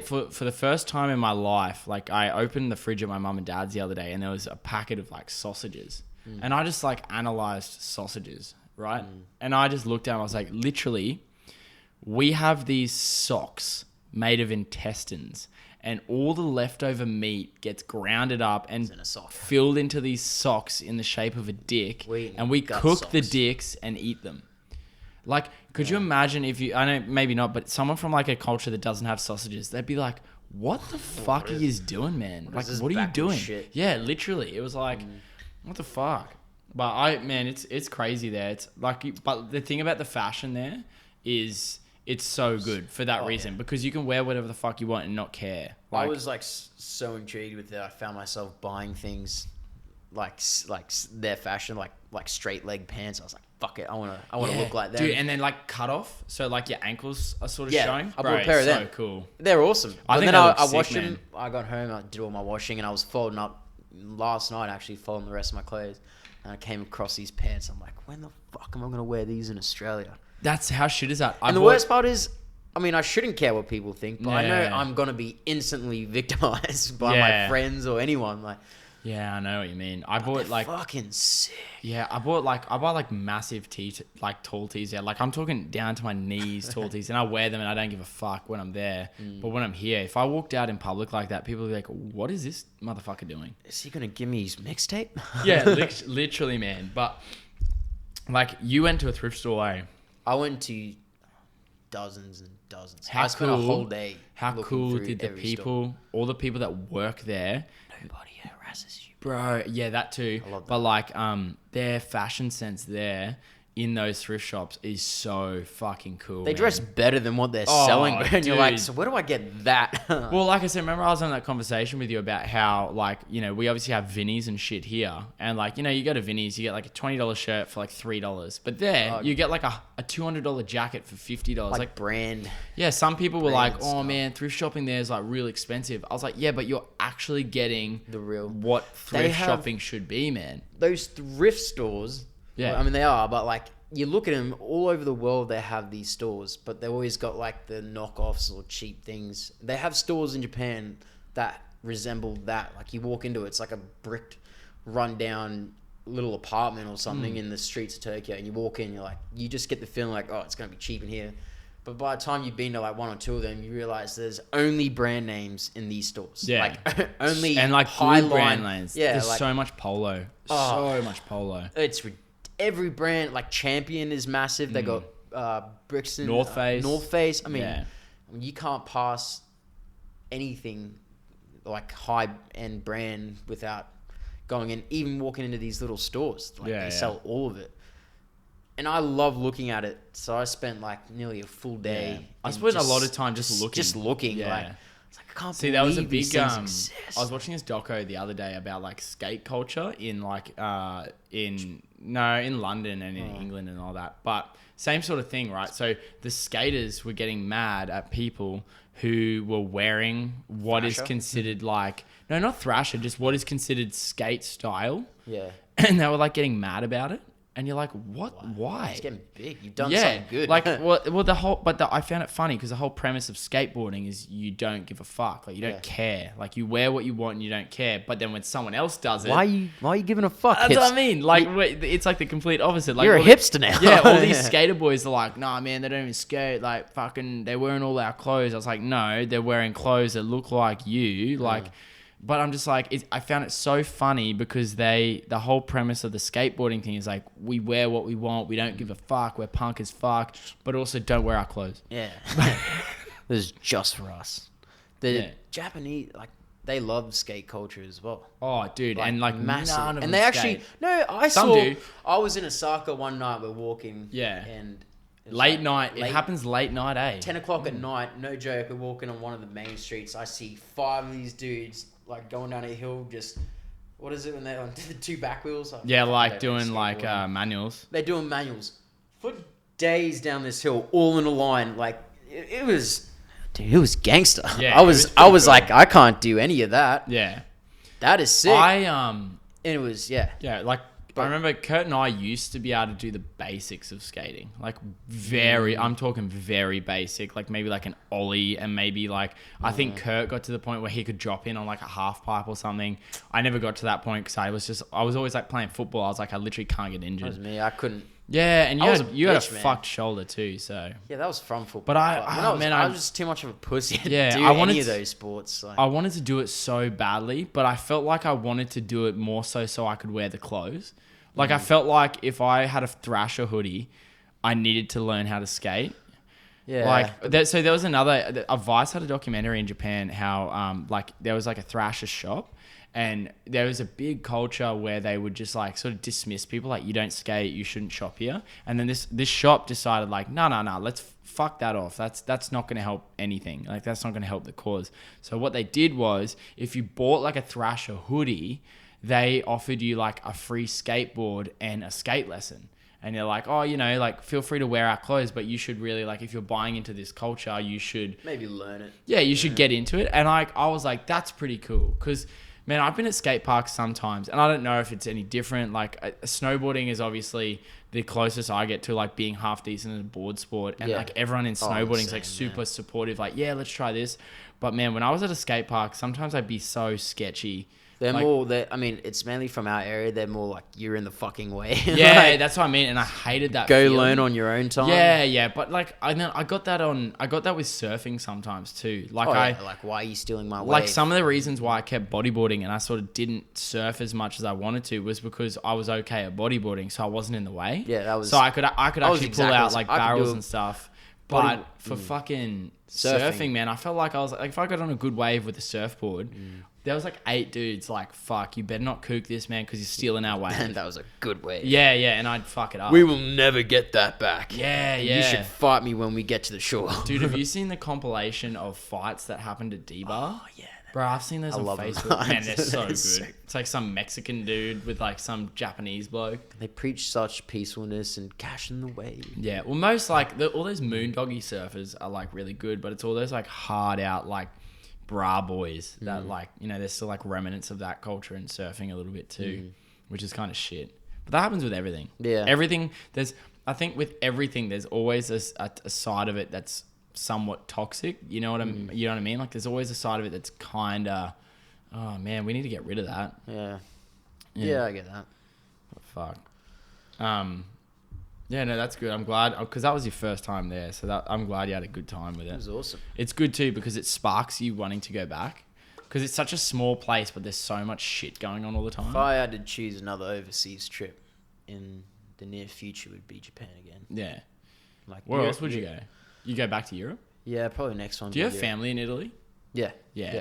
[SPEAKER 1] for the first time in my life, like I opened the fridge at my mum and dad's the other day, and there was a packet of like sausages, and I just like analyzed sausages, right? And I just looked at them. I was like, literally, we have these socks made of intestines, and all the leftover meat gets grounded up and
[SPEAKER 2] in a sock.
[SPEAKER 1] filled into these socks in the shape of a dick, and we
[SPEAKER 2] gut
[SPEAKER 1] cook the
[SPEAKER 2] socks.
[SPEAKER 1] dicks and eat them. Like, could you imagine if you, I know maybe not, but someone from like a culture that doesn't have sausages, they'd be like, what the fuck are you doing, man? Like,
[SPEAKER 2] this
[SPEAKER 1] what are you
[SPEAKER 2] backward
[SPEAKER 1] doing?
[SPEAKER 2] shit?
[SPEAKER 1] Yeah, literally. It was like, what the fuck? But man, it's crazy there. It's like, but the thing about the fashion there is it's so good for that reason, because you can wear whatever the fuck you want and not care.
[SPEAKER 2] I was like so intrigued with it. I found myself buying things like their fashion, like straight leg pants. I was like, fuck it, I want to look like them.
[SPEAKER 1] Dude, and then like cut off, so like your ankles are sort of
[SPEAKER 2] Yeah,
[SPEAKER 1] showing.
[SPEAKER 2] I bought a pair of them.
[SPEAKER 1] So cool.
[SPEAKER 2] They're awesome.
[SPEAKER 1] I
[SPEAKER 2] But
[SPEAKER 1] think
[SPEAKER 2] then
[SPEAKER 1] they
[SPEAKER 2] I
[SPEAKER 1] look sick,
[SPEAKER 2] washed
[SPEAKER 1] man.
[SPEAKER 2] them. I got home, I did all my washing, and I was folding up last night. Actually, folding the rest of my clothes, and I came across these pants. I'm like, when the fuck am I gonna wear these in Australia?
[SPEAKER 1] That's how shit is that.
[SPEAKER 2] And the worst part is, I mean, I shouldn't care what people think, but I know
[SPEAKER 1] Yeah.
[SPEAKER 2] I'm gonna be instantly victimized by
[SPEAKER 1] Yeah.
[SPEAKER 2] my friends or anyone. Like,
[SPEAKER 1] Yeah, I know what you mean. I bought like,
[SPEAKER 2] fucking sick.
[SPEAKER 1] yeah, I buy like massive like tall tees. Yeah, like I'm talking down to my knees tall tees, and I wear them, and I don't give a fuck when I'm there. But when I'm here, if I walked out in public like that, people would be like, "What is this motherfucker doing?"
[SPEAKER 2] Is he gonna give me his mixtape?
[SPEAKER 1] Yeah, literally, man. But like, you went to a thrift store, eh?
[SPEAKER 2] I went to dozens and dozens.
[SPEAKER 1] How
[SPEAKER 2] I spent a
[SPEAKER 1] cool-
[SPEAKER 2] whole day.
[SPEAKER 1] How
[SPEAKER 2] looking
[SPEAKER 1] cool
[SPEAKER 2] through
[SPEAKER 1] did the
[SPEAKER 2] every
[SPEAKER 1] people, all the people that work there,
[SPEAKER 2] store. Nobody harasses you.
[SPEAKER 1] bro? Yeah, that too.
[SPEAKER 2] I love that.
[SPEAKER 1] But like, their fashion sense there in those thrift shops is so fucking cool.
[SPEAKER 2] They
[SPEAKER 1] man.
[SPEAKER 2] dress better than what they're
[SPEAKER 1] Oh,
[SPEAKER 2] selling, and you're like,
[SPEAKER 1] dude.
[SPEAKER 2] so where do I get that?
[SPEAKER 1] Well, like I said, remember I was on that conversation with you about how, like, you know, we obviously have Vinnies and shit here. And, like, you know, you go to Vinnies, you get like a $20 shirt for like $3. But there, you get like a $200 jacket for $50.
[SPEAKER 2] like
[SPEAKER 1] Like,
[SPEAKER 2] brand.
[SPEAKER 1] yeah, some people were like,
[SPEAKER 2] branded
[SPEAKER 1] oh,
[SPEAKER 2] stuff.
[SPEAKER 1] man, thrift shopping there is like real expensive. I was like, yeah, but you're actually getting
[SPEAKER 2] The real.
[SPEAKER 1] what
[SPEAKER 2] They
[SPEAKER 1] thrift
[SPEAKER 2] have-
[SPEAKER 1] shopping should be, man.
[SPEAKER 2] Those thrift stores.
[SPEAKER 1] Yeah.
[SPEAKER 2] I mean, they are, but like, you look at them all over the world, they have these stores, but they always got like the knockoffs or cheap things. They have stores in Japan that resemble that. Like, you walk into it, it's like a bricked, run-down little apartment or something in the streets of Tokyo, and you walk in, you're like, you just get the feeling like, oh, it's going to be cheap in here. But by the time you've been to like one or two of them, you realize there's only brand names in these stores.
[SPEAKER 1] Yeah.
[SPEAKER 2] Like, only
[SPEAKER 1] And like
[SPEAKER 2] high
[SPEAKER 1] good brand
[SPEAKER 2] line.
[SPEAKER 1] lanes.
[SPEAKER 2] Yeah,
[SPEAKER 1] There's
[SPEAKER 2] like,
[SPEAKER 1] so much polo.
[SPEAKER 2] Oh.
[SPEAKER 1] So much polo.
[SPEAKER 2] it's every brand. Like, Champion is massive. They got Brixton,
[SPEAKER 1] North Face.
[SPEAKER 2] North Face. I mean,
[SPEAKER 1] Yeah.
[SPEAKER 2] you can't pass anything like high end brand without going in, even walking into these little stores. Like,
[SPEAKER 1] Yeah,
[SPEAKER 2] they
[SPEAKER 1] yeah.
[SPEAKER 2] sell all of it. And I love looking at it. So I spent like nearly a full day.
[SPEAKER 1] Yeah. I
[SPEAKER 2] in
[SPEAKER 1] spent a lot of time just looking.
[SPEAKER 2] Just looking.
[SPEAKER 1] Yeah.
[SPEAKER 2] Like, it's like, I can't
[SPEAKER 1] See, that was a
[SPEAKER 2] believe these
[SPEAKER 1] big.
[SPEAKER 2] things
[SPEAKER 1] I
[SPEAKER 2] exist.
[SPEAKER 1] was watching this doco the other day about like skate culture in like in London and in England and all that. But same sort of thing, right? So the skaters were getting mad at people who were wearing what is
[SPEAKER 2] Thrasher?
[SPEAKER 1] considered like not thrasher, just what is considered skate style,
[SPEAKER 2] Yeah.
[SPEAKER 1] and they were like getting mad about it. And you're like, what? Why?
[SPEAKER 2] It's getting big. You've done something good.
[SPEAKER 1] Like, I found it funny because the whole premise of skateboarding is you don't give a fuck. Like, you don't care. Like, you wear what you want and you don't care. But then when someone else does it,
[SPEAKER 2] why are you giving a fuck?
[SPEAKER 1] that's what I mean. Like, it's like the complete opposite. Like,
[SPEAKER 2] You're a
[SPEAKER 1] all
[SPEAKER 2] hipster now.
[SPEAKER 1] Yeah, all these skater boys are like, nah, man, they don't even skate. Like, fucking, they're wearing all our clothes. I was like, no, they're wearing clothes that look like you. Like, but I'm just like, I found it so funny because the whole premise of the skateboarding thing is like, we wear what we want. We don't give a fuck. We're punk as fuck, but also don't wear our clothes.
[SPEAKER 2] Yeah. This is just for us. The
[SPEAKER 1] Yeah.
[SPEAKER 2] Japanese, like, they love skate culture as well.
[SPEAKER 1] Oh, dude, and like
[SPEAKER 2] Massive.
[SPEAKER 1] none of
[SPEAKER 2] And
[SPEAKER 1] them
[SPEAKER 2] they
[SPEAKER 1] skate.
[SPEAKER 2] actually no,
[SPEAKER 1] Some do.
[SPEAKER 2] I was in Osaka one night. We're walking.
[SPEAKER 1] Yeah.
[SPEAKER 2] And it was
[SPEAKER 1] Late night. It happens late night, eh?
[SPEAKER 2] 10 o'clock at night. No joke. We're walking on one of the main streets. I see 5 of these dudes like going down a hill. Just what is it when they're on the 2 back wheels?
[SPEAKER 1] Yeah, like doing like manuals.
[SPEAKER 2] They're doing manuals for days down this hill, all in a line. Like it was. Dude, it was gangster.
[SPEAKER 1] Yeah,
[SPEAKER 2] I was
[SPEAKER 1] cool.
[SPEAKER 2] like, I can't do any of that.
[SPEAKER 1] Yeah.
[SPEAKER 2] That is sick.
[SPEAKER 1] And
[SPEAKER 2] it was, yeah.
[SPEAKER 1] Yeah, like, I remember Kurt and I used to be able to do the basics of skating. Like, I'm talking very basic. Like, maybe like an ollie and maybe like, I think Kurt got to the point where he could drop in on like a half pipe or something. I never got to that point because I was always like playing football. I was like, I literally can't get injured.
[SPEAKER 2] That was me. I couldn't.
[SPEAKER 1] Yeah, and you had a
[SPEAKER 2] man.
[SPEAKER 1] fucked shoulder too, so.
[SPEAKER 2] Yeah, that was from football.
[SPEAKER 1] But I
[SPEAKER 2] was just too much of a pussy to do any of those sports. Like.
[SPEAKER 1] I wanted to do it so badly, but I felt like I wanted to do it more so I could wear the clothes. Like, I felt like if I had a Thrasher hoodie, I needed to learn how to skate.
[SPEAKER 2] Yeah.
[SPEAKER 1] Like, so there was Vice had a documentary in Japan how, like, there was like a Thrasher shop. And there was a big culture where they would just like sort of dismiss people, like, you don't skate, you shouldn't shop here. And then this shop decided like, no, let's fuck that off. That's not going to help anything. Like, that's not going to help the cause. So what they did was, if you bought like a Thrasher hoodie, they offered you like a free skateboard and a skate lesson. And they're like, oh, you know, like, feel free to wear our clothes, but you should really, like, if you're buying into this culture, you should
[SPEAKER 2] maybe learn it.
[SPEAKER 1] Yeah, you should get into it. And I was like, that's pretty cool. Because, man, I've been at skate parks sometimes, and I don't know if it's any different. Like, snowboarding is obviously the closest I get to, like, being half decent in a board sport. And, like, everyone in snowboarding is, like, super supportive. Like, yeah, let's try this. But, man, when I was at a skate park, sometimes I'd be so sketchy.
[SPEAKER 2] They're more, I mean, it's mainly from our area. They're more like, you're in the fucking way.
[SPEAKER 1] Yeah,
[SPEAKER 2] like,
[SPEAKER 1] that's what I mean. And I hated that
[SPEAKER 2] Go
[SPEAKER 1] feeling.
[SPEAKER 2] learn on your own time.
[SPEAKER 1] Yeah. But, like, I got that with surfing sometimes, too. Like,
[SPEAKER 2] like, why are you stealing my wave?
[SPEAKER 1] Like, some of the reasons why I kept bodyboarding and I sort of didn't surf as much as I wanted to was because I was okay at bodyboarding, so I wasn't in the way.
[SPEAKER 2] Yeah, that was...
[SPEAKER 1] So I could actually pull out, like, barrels and stuff. But for fucking surfing, man, I felt like I was like, if I got on a good wave with a surfboard, there was like 8 dudes like, fuck, you better not kook this, man, because you're stealing our wave.
[SPEAKER 2] And that was a good wave.
[SPEAKER 1] Yeah, and I'd fuck it up.
[SPEAKER 2] We will never get that back.
[SPEAKER 1] Yeah.
[SPEAKER 2] You should fight me when we get to the shore.
[SPEAKER 1] Dude, have you seen the compilation of fights that happened at D-Bar?
[SPEAKER 2] Oh, yeah.
[SPEAKER 1] Bro, I've seen those on Facebook. Man, they're so good. It's like some Mexican dude with like some Japanese bloke.
[SPEAKER 2] They preach such peacefulness and cash in the wave.
[SPEAKER 1] Yeah, well, most like all those moondoggy surfers are like really good, but it's all those like hard out like bra boys that like, you know, there's still like remnants of that culture in surfing a little bit too, which is kind of shit. But that happens with everything. Yeah. Everything, I think with everything, there's always a side of it that's somewhat toxic. You know what I mean? Like, there's always a side of it that's kind of, oh man, we need to get rid of that.
[SPEAKER 2] Yeah, I get that.
[SPEAKER 1] But fuck. Yeah, no, that's good. I'm glad, because that was your first time there, so I'm glad you had a good time with it.
[SPEAKER 2] It was awesome.
[SPEAKER 1] It's good too because it sparks you wanting to go back, because it's such a small place, but there's so much shit going on all the time.
[SPEAKER 2] If I had to choose another overseas trip in the near future, would be Japan again.
[SPEAKER 1] Yeah.
[SPEAKER 2] Like,
[SPEAKER 1] where else would you go? You go back to Europe?
[SPEAKER 2] Yeah, probably next one.
[SPEAKER 1] Do you have family in Italy?
[SPEAKER 2] Yeah.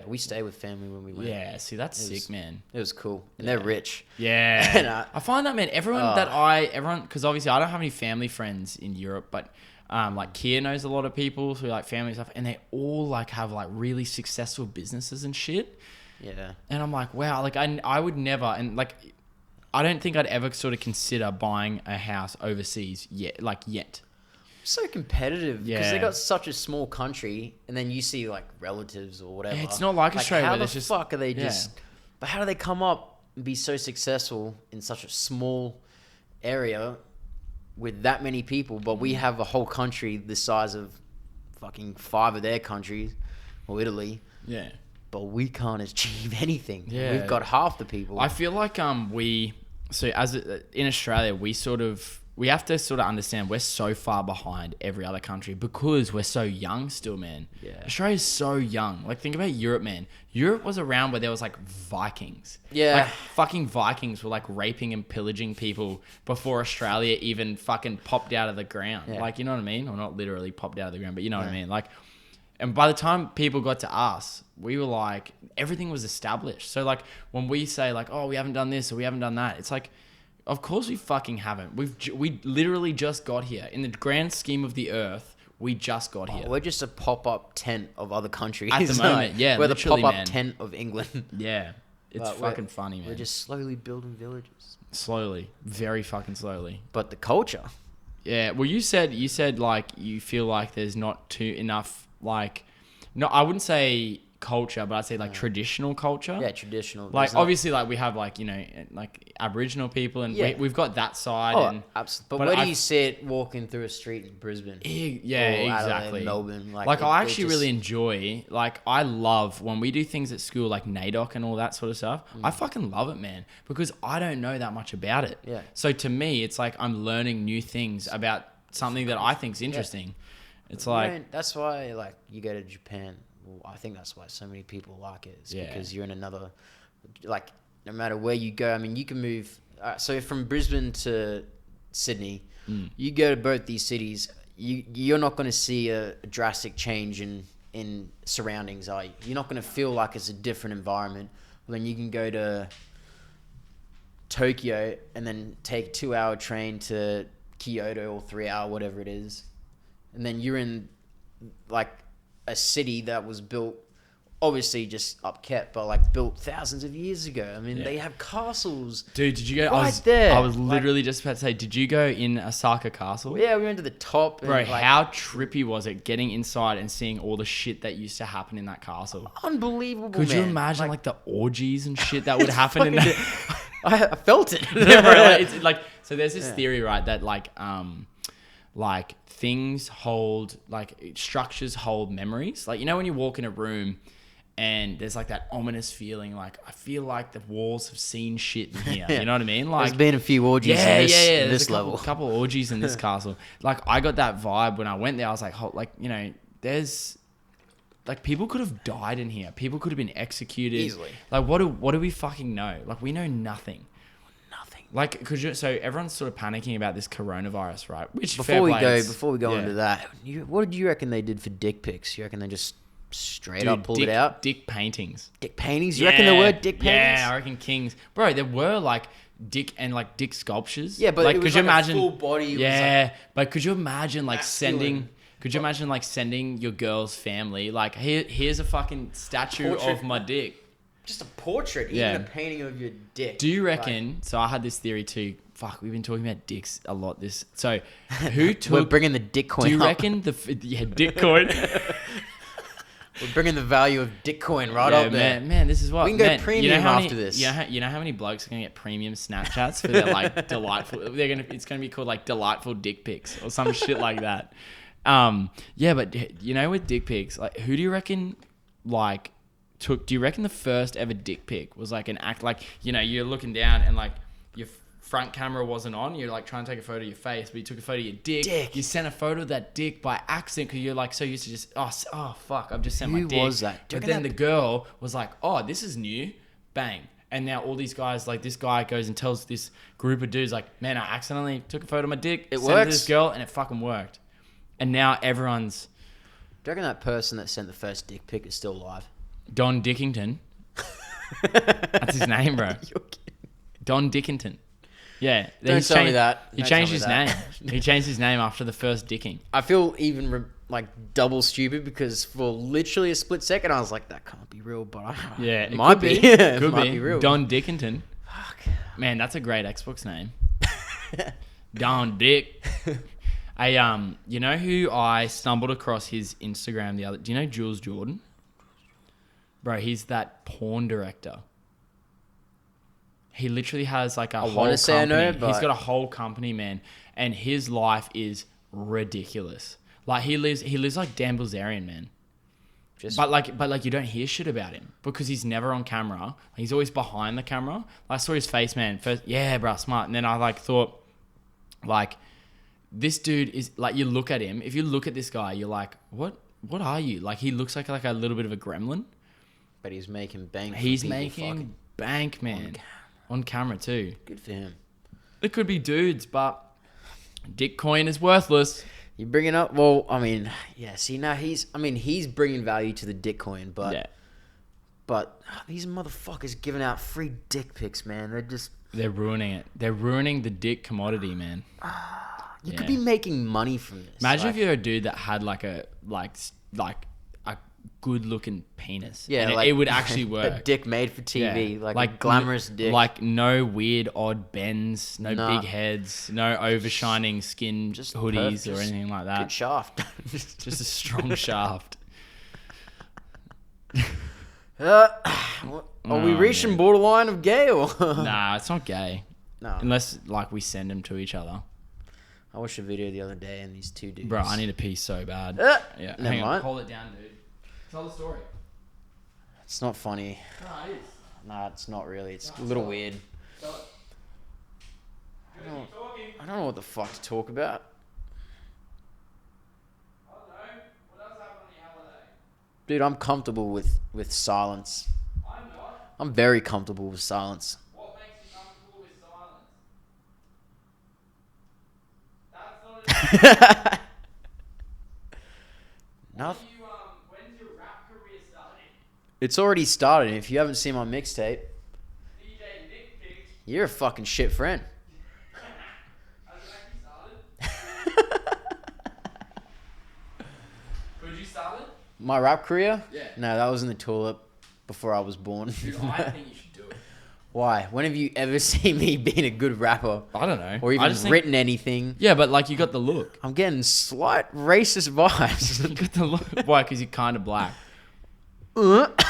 [SPEAKER 2] We stay with family when we went.
[SPEAKER 1] Yeah, see, that's sick, man.
[SPEAKER 2] It was cool. And they're rich.
[SPEAKER 1] Yeah. And, I find that, man, everyone, because obviously I don't have any family friends in Europe, but like Kia knows a lot of people who like family stuff, and they all like have like really successful businesses and shit. Yeah. And I'm like, wow, like I would never, and like, I don't think I'd ever sort of consider buying a house overseas yet.
[SPEAKER 2] So competitive because they got such a small country, and then you see like relatives or whatever.
[SPEAKER 1] Yeah, it's not like Australia.
[SPEAKER 2] How the fuck are they just? But how do they come up and be so successful in such a small area with that many people? But we have a whole country the size of fucking 5 of their countries, or Italy. Yeah. But we can't achieve anything. Yeah. We've got half the people.
[SPEAKER 1] I feel like in Australia we have to sort of understand we're so far behind every other country because we're so young still, man. Yeah. Australia's so young. Like, think about Europe, man. Europe was around where there was like Vikings. Yeah. Like, fucking Vikings were like raping and pillaging people before Australia even fucking popped out of the ground. Yeah. Like, you know what I mean? Or not literally popped out of the ground, but you know what I mean? Like, And by the time people got to us, we were like, everything was established. So like when we say like, oh, we haven't done this or we haven't done that, it's like, of course we fucking haven't. We literally just got here. In the grand scheme of the earth, we just got here.
[SPEAKER 2] We're just a pop-up tent of other countries.
[SPEAKER 1] At the moment, yeah,
[SPEAKER 2] we're the
[SPEAKER 1] literally,
[SPEAKER 2] pop-up
[SPEAKER 1] man.
[SPEAKER 2] tent of England.
[SPEAKER 1] Yeah. It's
[SPEAKER 2] But
[SPEAKER 1] fucking funny, man.
[SPEAKER 2] We're just slowly building villages.
[SPEAKER 1] Slowly. Very fucking slowly.
[SPEAKER 2] But the culture.
[SPEAKER 1] Yeah. Well, you said like you feel like there's not enough like, no, I wouldn't say culture, but I'd say like traditional culture.
[SPEAKER 2] Yeah, traditional.
[SPEAKER 1] Like obviously, like we have like, you know, like Aboriginal people, and we've got that side.
[SPEAKER 2] Oh,
[SPEAKER 1] and
[SPEAKER 2] absolutely. But where do you see it walking through a street in Brisbane?
[SPEAKER 1] Yeah,
[SPEAKER 2] or
[SPEAKER 1] exactly.
[SPEAKER 2] Adelaide, Melbourne.
[SPEAKER 1] Like I actually really enjoy. Like I love when we do things at school, like NAIDOC and all that sort of stuff. I fucking love it, man, because I don't know that much about it.
[SPEAKER 2] Yeah.
[SPEAKER 1] So to me, it's like I'm learning new things about something that I think is interesting. It's like
[SPEAKER 2] that's why like you go to Japan. Well, I think that's why so many people like it. It's because you're in another, like, no matter where you go. I mean, you can move. So from Brisbane to Sydney, you go to both these cities. You're not going to see a drastic change in surroundings, are you? You're not going to feel like it's a different environment. Well, then you can go to Tokyo and then take 2-hour train to Kyoto or 3-hour, whatever it is, and then you're in like a city that was built, obviously just upkept, but like built thousands of years ago. I mean, they have castles.
[SPEAKER 1] Dude, did you go?
[SPEAKER 2] There.
[SPEAKER 1] I was literally just about to say, did you go in Osaka Castle?
[SPEAKER 2] Yeah, we went to the top. And
[SPEAKER 1] Bro, how trippy was it getting inside and seeing all the shit that used to happen in that castle?
[SPEAKER 2] Unbelievable,
[SPEAKER 1] Could you imagine like the orgies and shit that would happen in that?
[SPEAKER 2] I felt it.
[SPEAKER 1] Yeah, bro, like, it's like, so there's this theory, right, that like things hold, like structures hold memories. Like, you know, when you walk in a room and there's like that ominous feeling, like I feel like the walls have seen shit in here. You know what I mean? Like
[SPEAKER 2] there's been a few orgies in this level.
[SPEAKER 1] Couple orgies in this castle. Like I got that vibe when I went there. I was like, like, you know, there's like people could have died in here. People could have been executed
[SPEAKER 2] easily.
[SPEAKER 1] Like what do we fucking know? Like we know nothing. Like, so everyone's sort of panicking about this coronavirus, right? Which
[SPEAKER 2] before we go into that, what did you reckon they did for dick pics? You reckon they just straight up pulled it out?
[SPEAKER 1] Dick paintings.
[SPEAKER 2] Dick paintings? You reckon there were dick paintings?
[SPEAKER 1] Yeah, I reckon kings. Bro, there were like dick sculptures.
[SPEAKER 2] Yeah, but
[SPEAKER 1] like,
[SPEAKER 2] it was
[SPEAKER 1] could
[SPEAKER 2] like
[SPEAKER 1] you imagine,
[SPEAKER 2] a full body.
[SPEAKER 1] Yeah, but could you imagine like sending your girl's family like here's a fucking statue of my dick.
[SPEAKER 2] Just a portrait, even a painting of your dick.
[SPEAKER 1] Do you reckon? So I had this theory too. Fuck, we've been talking about dicks a lot. So who took?
[SPEAKER 2] We're bringing the dick coin.
[SPEAKER 1] Do you
[SPEAKER 2] up.
[SPEAKER 1] reckon dick coin?
[SPEAKER 2] We're bringing the value of dick coin up there.
[SPEAKER 1] Man, this is what
[SPEAKER 2] we can go premium after this.
[SPEAKER 1] You know how many blokes are gonna get premium Snapchats for their like delightful? It's gonna be called like delightful dick pics or some shit like that. Yeah, but you know, with dick pics, like who do you reckon like? Do you reckon the first ever dick pic was like an act, like, you know, you're looking down and like your front camera wasn't on, you're like trying to take a photo of your face, but you took a photo of your dick. You sent a photo of that dick by accident because you're like so used to just oh fuck, I've just sent my dick.
[SPEAKER 2] Who was that?
[SPEAKER 1] But then the girl was like, oh, this is new, bang. And now all these guys, like this guy goes and tells this group of dudes like, man, I accidentally took a photo of my dick,
[SPEAKER 2] it
[SPEAKER 1] sent
[SPEAKER 2] works.
[SPEAKER 1] it to this girl and it fucking worked. And now everyone's...
[SPEAKER 2] Do you reckon that person that sent the first dick pic is still alive?
[SPEAKER 1] Don Dickington. That's his name, bro. Don Dickington. Yeah.
[SPEAKER 2] Don't tell me that.
[SPEAKER 1] He changed his name. He changed his name after the first dicking.
[SPEAKER 2] I feel even like double stupid because for literally a split second I was like, that can't be real, but
[SPEAKER 1] it
[SPEAKER 2] might be.
[SPEAKER 1] It
[SPEAKER 2] might be real.
[SPEAKER 1] Don Dickington.
[SPEAKER 2] Fuck.
[SPEAKER 1] Man, that's a great Xbox name. Don Dick. You know who I stumbled across his Instagram the other... Do you know Jules Jordan? Bro, he's that porn director. He literally has like a whole company. Say I know, but... He's got a whole company, man. And his life is ridiculous. Like he lives like Dan Bilzerian, man. But you don't hear shit about him because he's never on camera. He's always behind the camera. I saw his face, man. First, yeah, bro, smart. And then I like thought, like, this dude is like, you look at him. If you look at this guy, you're like, what are you? Like, he looks like a little bit of a gremlin.
[SPEAKER 2] But he's making bank.
[SPEAKER 1] He's making bank, man. On camera too.
[SPEAKER 2] Good for him.
[SPEAKER 1] It could be dudes, but dick coin is worthless.
[SPEAKER 2] You bringing up? Well, I mean, yeah. See, now he's bringing value to the dick coin, but
[SPEAKER 1] Yeah.
[SPEAKER 2] but these motherfuckers giving out free dick pics, man.
[SPEAKER 1] They're ruining it. They're ruining the dick commodity, man.
[SPEAKER 2] You could be making money from this.
[SPEAKER 1] Imagine if you're a dude that had like a good looking penis.
[SPEAKER 2] Yeah,
[SPEAKER 1] and
[SPEAKER 2] like
[SPEAKER 1] it would actually work.
[SPEAKER 2] A dick made for TV,
[SPEAKER 1] Yeah.
[SPEAKER 2] like a glamorous dick.
[SPEAKER 1] Like no weird odd bends, no
[SPEAKER 2] Nah.
[SPEAKER 1] big heads, no overshining skin
[SPEAKER 2] Just
[SPEAKER 1] hoodies
[SPEAKER 2] perfect.
[SPEAKER 1] or anything like that.
[SPEAKER 2] Good shaft.
[SPEAKER 1] Just a strong shaft.
[SPEAKER 2] Are we
[SPEAKER 1] Oh,
[SPEAKER 2] reaching
[SPEAKER 1] man.
[SPEAKER 2] borderline of gay or?
[SPEAKER 1] Nah, it's not gay.
[SPEAKER 2] No.
[SPEAKER 1] Unless like we send them to each other.
[SPEAKER 2] I watched a video the other day and these two dudes.
[SPEAKER 1] Bro, I need to pee so bad. Yeah,
[SPEAKER 2] Never
[SPEAKER 1] hang on.
[SPEAKER 2] mind.
[SPEAKER 1] Hold it down, dude. Tell the story.
[SPEAKER 2] It's not funny.
[SPEAKER 1] No, it is.
[SPEAKER 2] Nah, it's not really. It's a little weird.
[SPEAKER 1] Tell it.
[SPEAKER 2] I don't know what the fuck to talk about.
[SPEAKER 1] I don't know. What else happened on the holiday?
[SPEAKER 2] Dude, I'm comfortable with silence.
[SPEAKER 1] I'm not.
[SPEAKER 2] I'm very comfortable with silence.
[SPEAKER 1] What makes you comfortable with silence? That's not
[SPEAKER 2] Nothing.
[SPEAKER 1] When's your rap career starting?
[SPEAKER 2] It's already started. If you haven't seen my mixtape,
[SPEAKER 1] DJ Nick Pics.
[SPEAKER 2] you're a fucking shit friend.
[SPEAKER 1] Has it actually started? Could you start it?
[SPEAKER 2] My rap career?
[SPEAKER 1] Yeah.
[SPEAKER 2] No, that was in the tulip before I was born.
[SPEAKER 1] Dude, I think you should do it.
[SPEAKER 2] Why? When have you ever seen me being a good rapper?
[SPEAKER 1] I don't know.
[SPEAKER 2] Or
[SPEAKER 1] I
[SPEAKER 2] even
[SPEAKER 1] just think-
[SPEAKER 2] written anything?
[SPEAKER 1] Yeah, but like you got the look.
[SPEAKER 2] I'm getting slight racist vibes.
[SPEAKER 1] You got the look. Why? Because you're kind of black.
[SPEAKER 2] What,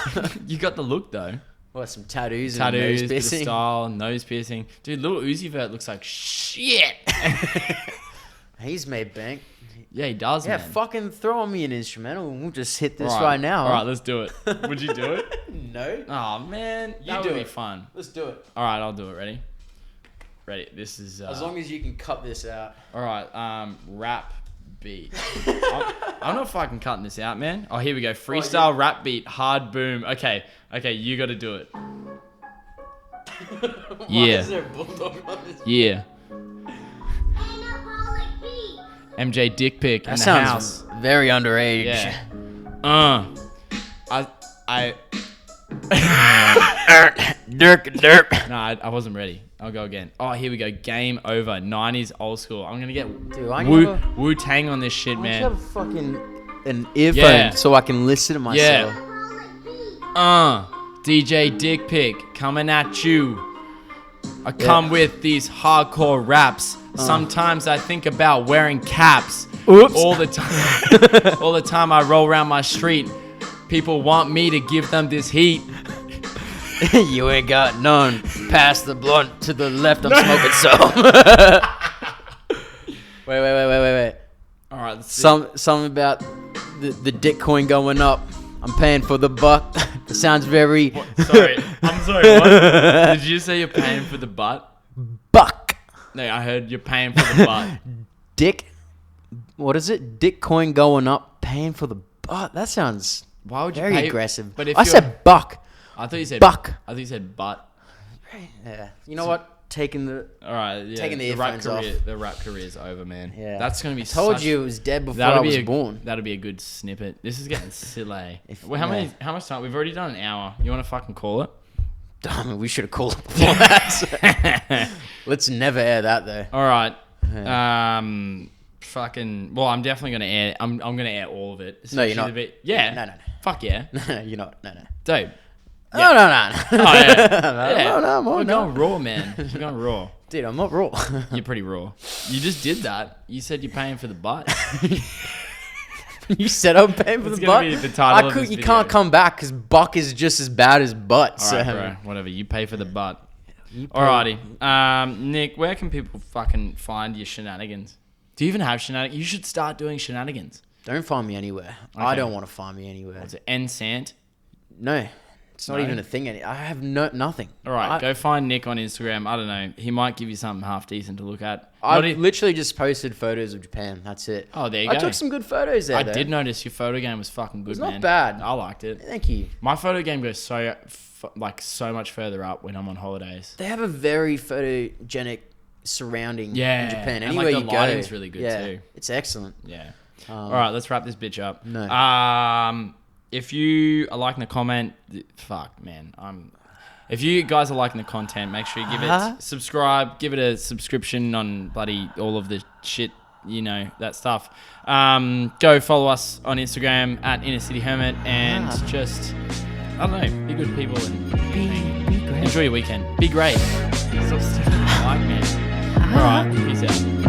[SPEAKER 1] You got the look though.
[SPEAKER 2] some tattoos,
[SPEAKER 1] Tattoos,
[SPEAKER 2] and a nose
[SPEAKER 1] bit of
[SPEAKER 2] piercing?
[SPEAKER 1] style, nose piercing. Dude, little Uzi Vert looks like shit.
[SPEAKER 2] He's made bank.
[SPEAKER 1] Yeah, he does,
[SPEAKER 2] Yeah,
[SPEAKER 1] man.
[SPEAKER 2] fucking throw on me an instrumental and we'll just hit this
[SPEAKER 1] All
[SPEAKER 2] right now.
[SPEAKER 1] All right, let's do it. Would you do it?
[SPEAKER 2] No.
[SPEAKER 1] Oh man,
[SPEAKER 2] You
[SPEAKER 1] that
[SPEAKER 2] do
[SPEAKER 1] would be
[SPEAKER 2] it.
[SPEAKER 1] fun.
[SPEAKER 2] Let's do it.
[SPEAKER 1] All right, I'll do it. Ready? Ready. This is.
[SPEAKER 2] As long as you can cut this out.
[SPEAKER 1] All right. Rap beat. I'm not fucking cutting this out, man. Oh, here we go. Freestyle rap beat. Hard boom. Okay. Okay, you got to do it.
[SPEAKER 2] Why
[SPEAKER 1] Yeah.
[SPEAKER 2] is there a bulldog on this?
[SPEAKER 1] Yeah. MJ dick pic in
[SPEAKER 2] That
[SPEAKER 1] the
[SPEAKER 2] sounds
[SPEAKER 1] house.
[SPEAKER 2] very underage.
[SPEAKER 1] Yeah. I.
[SPEAKER 2] Dirk.
[SPEAKER 1] No, I wasn't ready. I'll go again. Oh, here we go. Game over. 90s old school. I'm gonna get
[SPEAKER 2] Dude, I
[SPEAKER 1] Wu Tang on this shit,
[SPEAKER 2] Why don't you have
[SPEAKER 1] man.
[SPEAKER 2] a fucking an earphone
[SPEAKER 1] Yeah.
[SPEAKER 2] so I can listen to myself?
[SPEAKER 1] DJ Dick Pic coming at you. I come with these hardcore raps. Sometimes I think about wearing caps.
[SPEAKER 2] Oops.
[SPEAKER 1] All the time. All the time I roll around my street. People want me to give them this heat.
[SPEAKER 2] You ain't got none. Pass the blunt to the left. I'm smoking some. Wait.
[SPEAKER 1] All right, let's see.
[SPEAKER 2] Something about the dick coin going up. I'm paying for the buck. It sounds very
[SPEAKER 1] Sorry. I'm sorry. What? Did you say you're paying for the butt?
[SPEAKER 2] buck.
[SPEAKER 1] No, I heard you're paying for the butt.
[SPEAKER 2] Dick. What is it? Dick coin going up. Paying for the butt. That sounds
[SPEAKER 1] Why would you
[SPEAKER 2] very
[SPEAKER 1] pay?
[SPEAKER 2] aggressive.
[SPEAKER 1] But if
[SPEAKER 2] I
[SPEAKER 1] you're-
[SPEAKER 2] said buck.
[SPEAKER 1] I thought you said
[SPEAKER 2] buck.
[SPEAKER 1] I thought you said butt.
[SPEAKER 2] Yeah. You know what? Taking the.
[SPEAKER 1] All right, yeah.
[SPEAKER 2] Taking the
[SPEAKER 1] rap
[SPEAKER 2] earphones off.
[SPEAKER 1] career, the rap career's over, man.
[SPEAKER 2] Yeah.
[SPEAKER 1] That's gonna be.
[SPEAKER 2] Told
[SPEAKER 1] such,
[SPEAKER 2] you it was dead before
[SPEAKER 1] That'll
[SPEAKER 2] I
[SPEAKER 1] be
[SPEAKER 2] was
[SPEAKER 1] a,
[SPEAKER 2] born.
[SPEAKER 1] That'll be a good snippet. This is getting silly.
[SPEAKER 2] Yeah.
[SPEAKER 1] How much time? We've already done an hour. You want to fucking call it?
[SPEAKER 2] Damn it, we should have called it before that. Let's never air that though.
[SPEAKER 1] All right.
[SPEAKER 2] Yeah.
[SPEAKER 1] Fucking. Well, I'm definitely gonna air. I'm gonna air all of it.
[SPEAKER 2] No, you're
[SPEAKER 1] especially
[SPEAKER 2] not.
[SPEAKER 1] the bit- yeah.
[SPEAKER 2] No.
[SPEAKER 1] Fuck yeah,
[SPEAKER 2] No, you're not. No.
[SPEAKER 1] dude.
[SPEAKER 2] No.
[SPEAKER 1] Oh yeah. Yeah.
[SPEAKER 2] No,
[SPEAKER 1] We're
[SPEAKER 2] no.
[SPEAKER 1] going raw, man. We're going raw.
[SPEAKER 2] Dude, I'm not raw.
[SPEAKER 1] You're pretty raw. You just did that. You said you're paying for the butt.
[SPEAKER 2] You said I'm paying for
[SPEAKER 1] It's
[SPEAKER 2] the
[SPEAKER 1] gonna
[SPEAKER 2] butt.
[SPEAKER 1] be the title of this
[SPEAKER 2] You
[SPEAKER 1] video.
[SPEAKER 2] can't come back because buck is just as bad as butt.
[SPEAKER 1] All
[SPEAKER 2] So
[SPEAKER 1] right, bro. Whatever. You pay for the butt.
[SPEAKER 2] you pay-
[SPEAKER 1] Alrighty. Nick, where can people fucking find your shenanigans? Do you even have shenanigans? You should start doing shenanigans.
[SPEAKER 2] Don't find me anywhere.
[SPEAKER 1] Okay.
[SPEAKER 2] I don't want to find me anywhere.
[SPEAKER 1] What's it? Nsant.
[SPEAKER 2] No, it's not
[SPEAKER 1] No?
[SPEAKER 2] even a thing. I have nothing.
[SPEAKER 1] All right,
[SPEAKER 2] I,
[SPEAKER 1] go find Nick on Instagram. I don't know. He might give you something half decent to look at.
[SPEAKER 2] I
[SPEAKER 1] Not e-
[SPEAKER 2] literally just posted photos of Japan. That's it.
[SPEAKER 1] Oh, there you
[SPEAKER 2] I
[SPEAKER 1] go.
[SPEAKER 2] took some good photos there.
[SPEAKER 1] I
[SPEAKER 2] though.
[SPEAKER 1] did notice your photo game was fucking good,
[SPEAKER 2] It's not
[SPEAKER 1] man.
[SPEAKER 2] bad.
[SPEAKER 1] I liked it.
[SPEAKER 2] Thank you.
[SPEAKER 1] My photo game goes so much further up when I'm on holidays.
[SPEAKER 2] They have a very photogenic surrounding in
[SPEAKER 1] Yeah,
[SPEAKER 2] Japan.
[SPEAKER 1] and,
[SPEAKER 2] Anywhere
[SPEAKER 1] like, the
[SPEAKER 2] you go,
[SPEAKER 1] lighting's really good too.
[SPEAKER 2] It's excellent.
[SPEAKER 1] Yeah. All right, let's wrap this bitch up.
[SPEAKER 2] No.
[SPEAKER 1] If you are liking the comment, fuck, man, if you guys are liking the content, make sure you give it subscribe, give it a subscription on bloody all of the shit, you know, that stuff. Go follow us on Instagram at Inner City Hermit, and just, I don't know, be good people and
[SPEAKER 2] Be great.
[SPEAKER 1] enjoy your weekend. Be great. Stop stealing my mic, man. All right, peace out.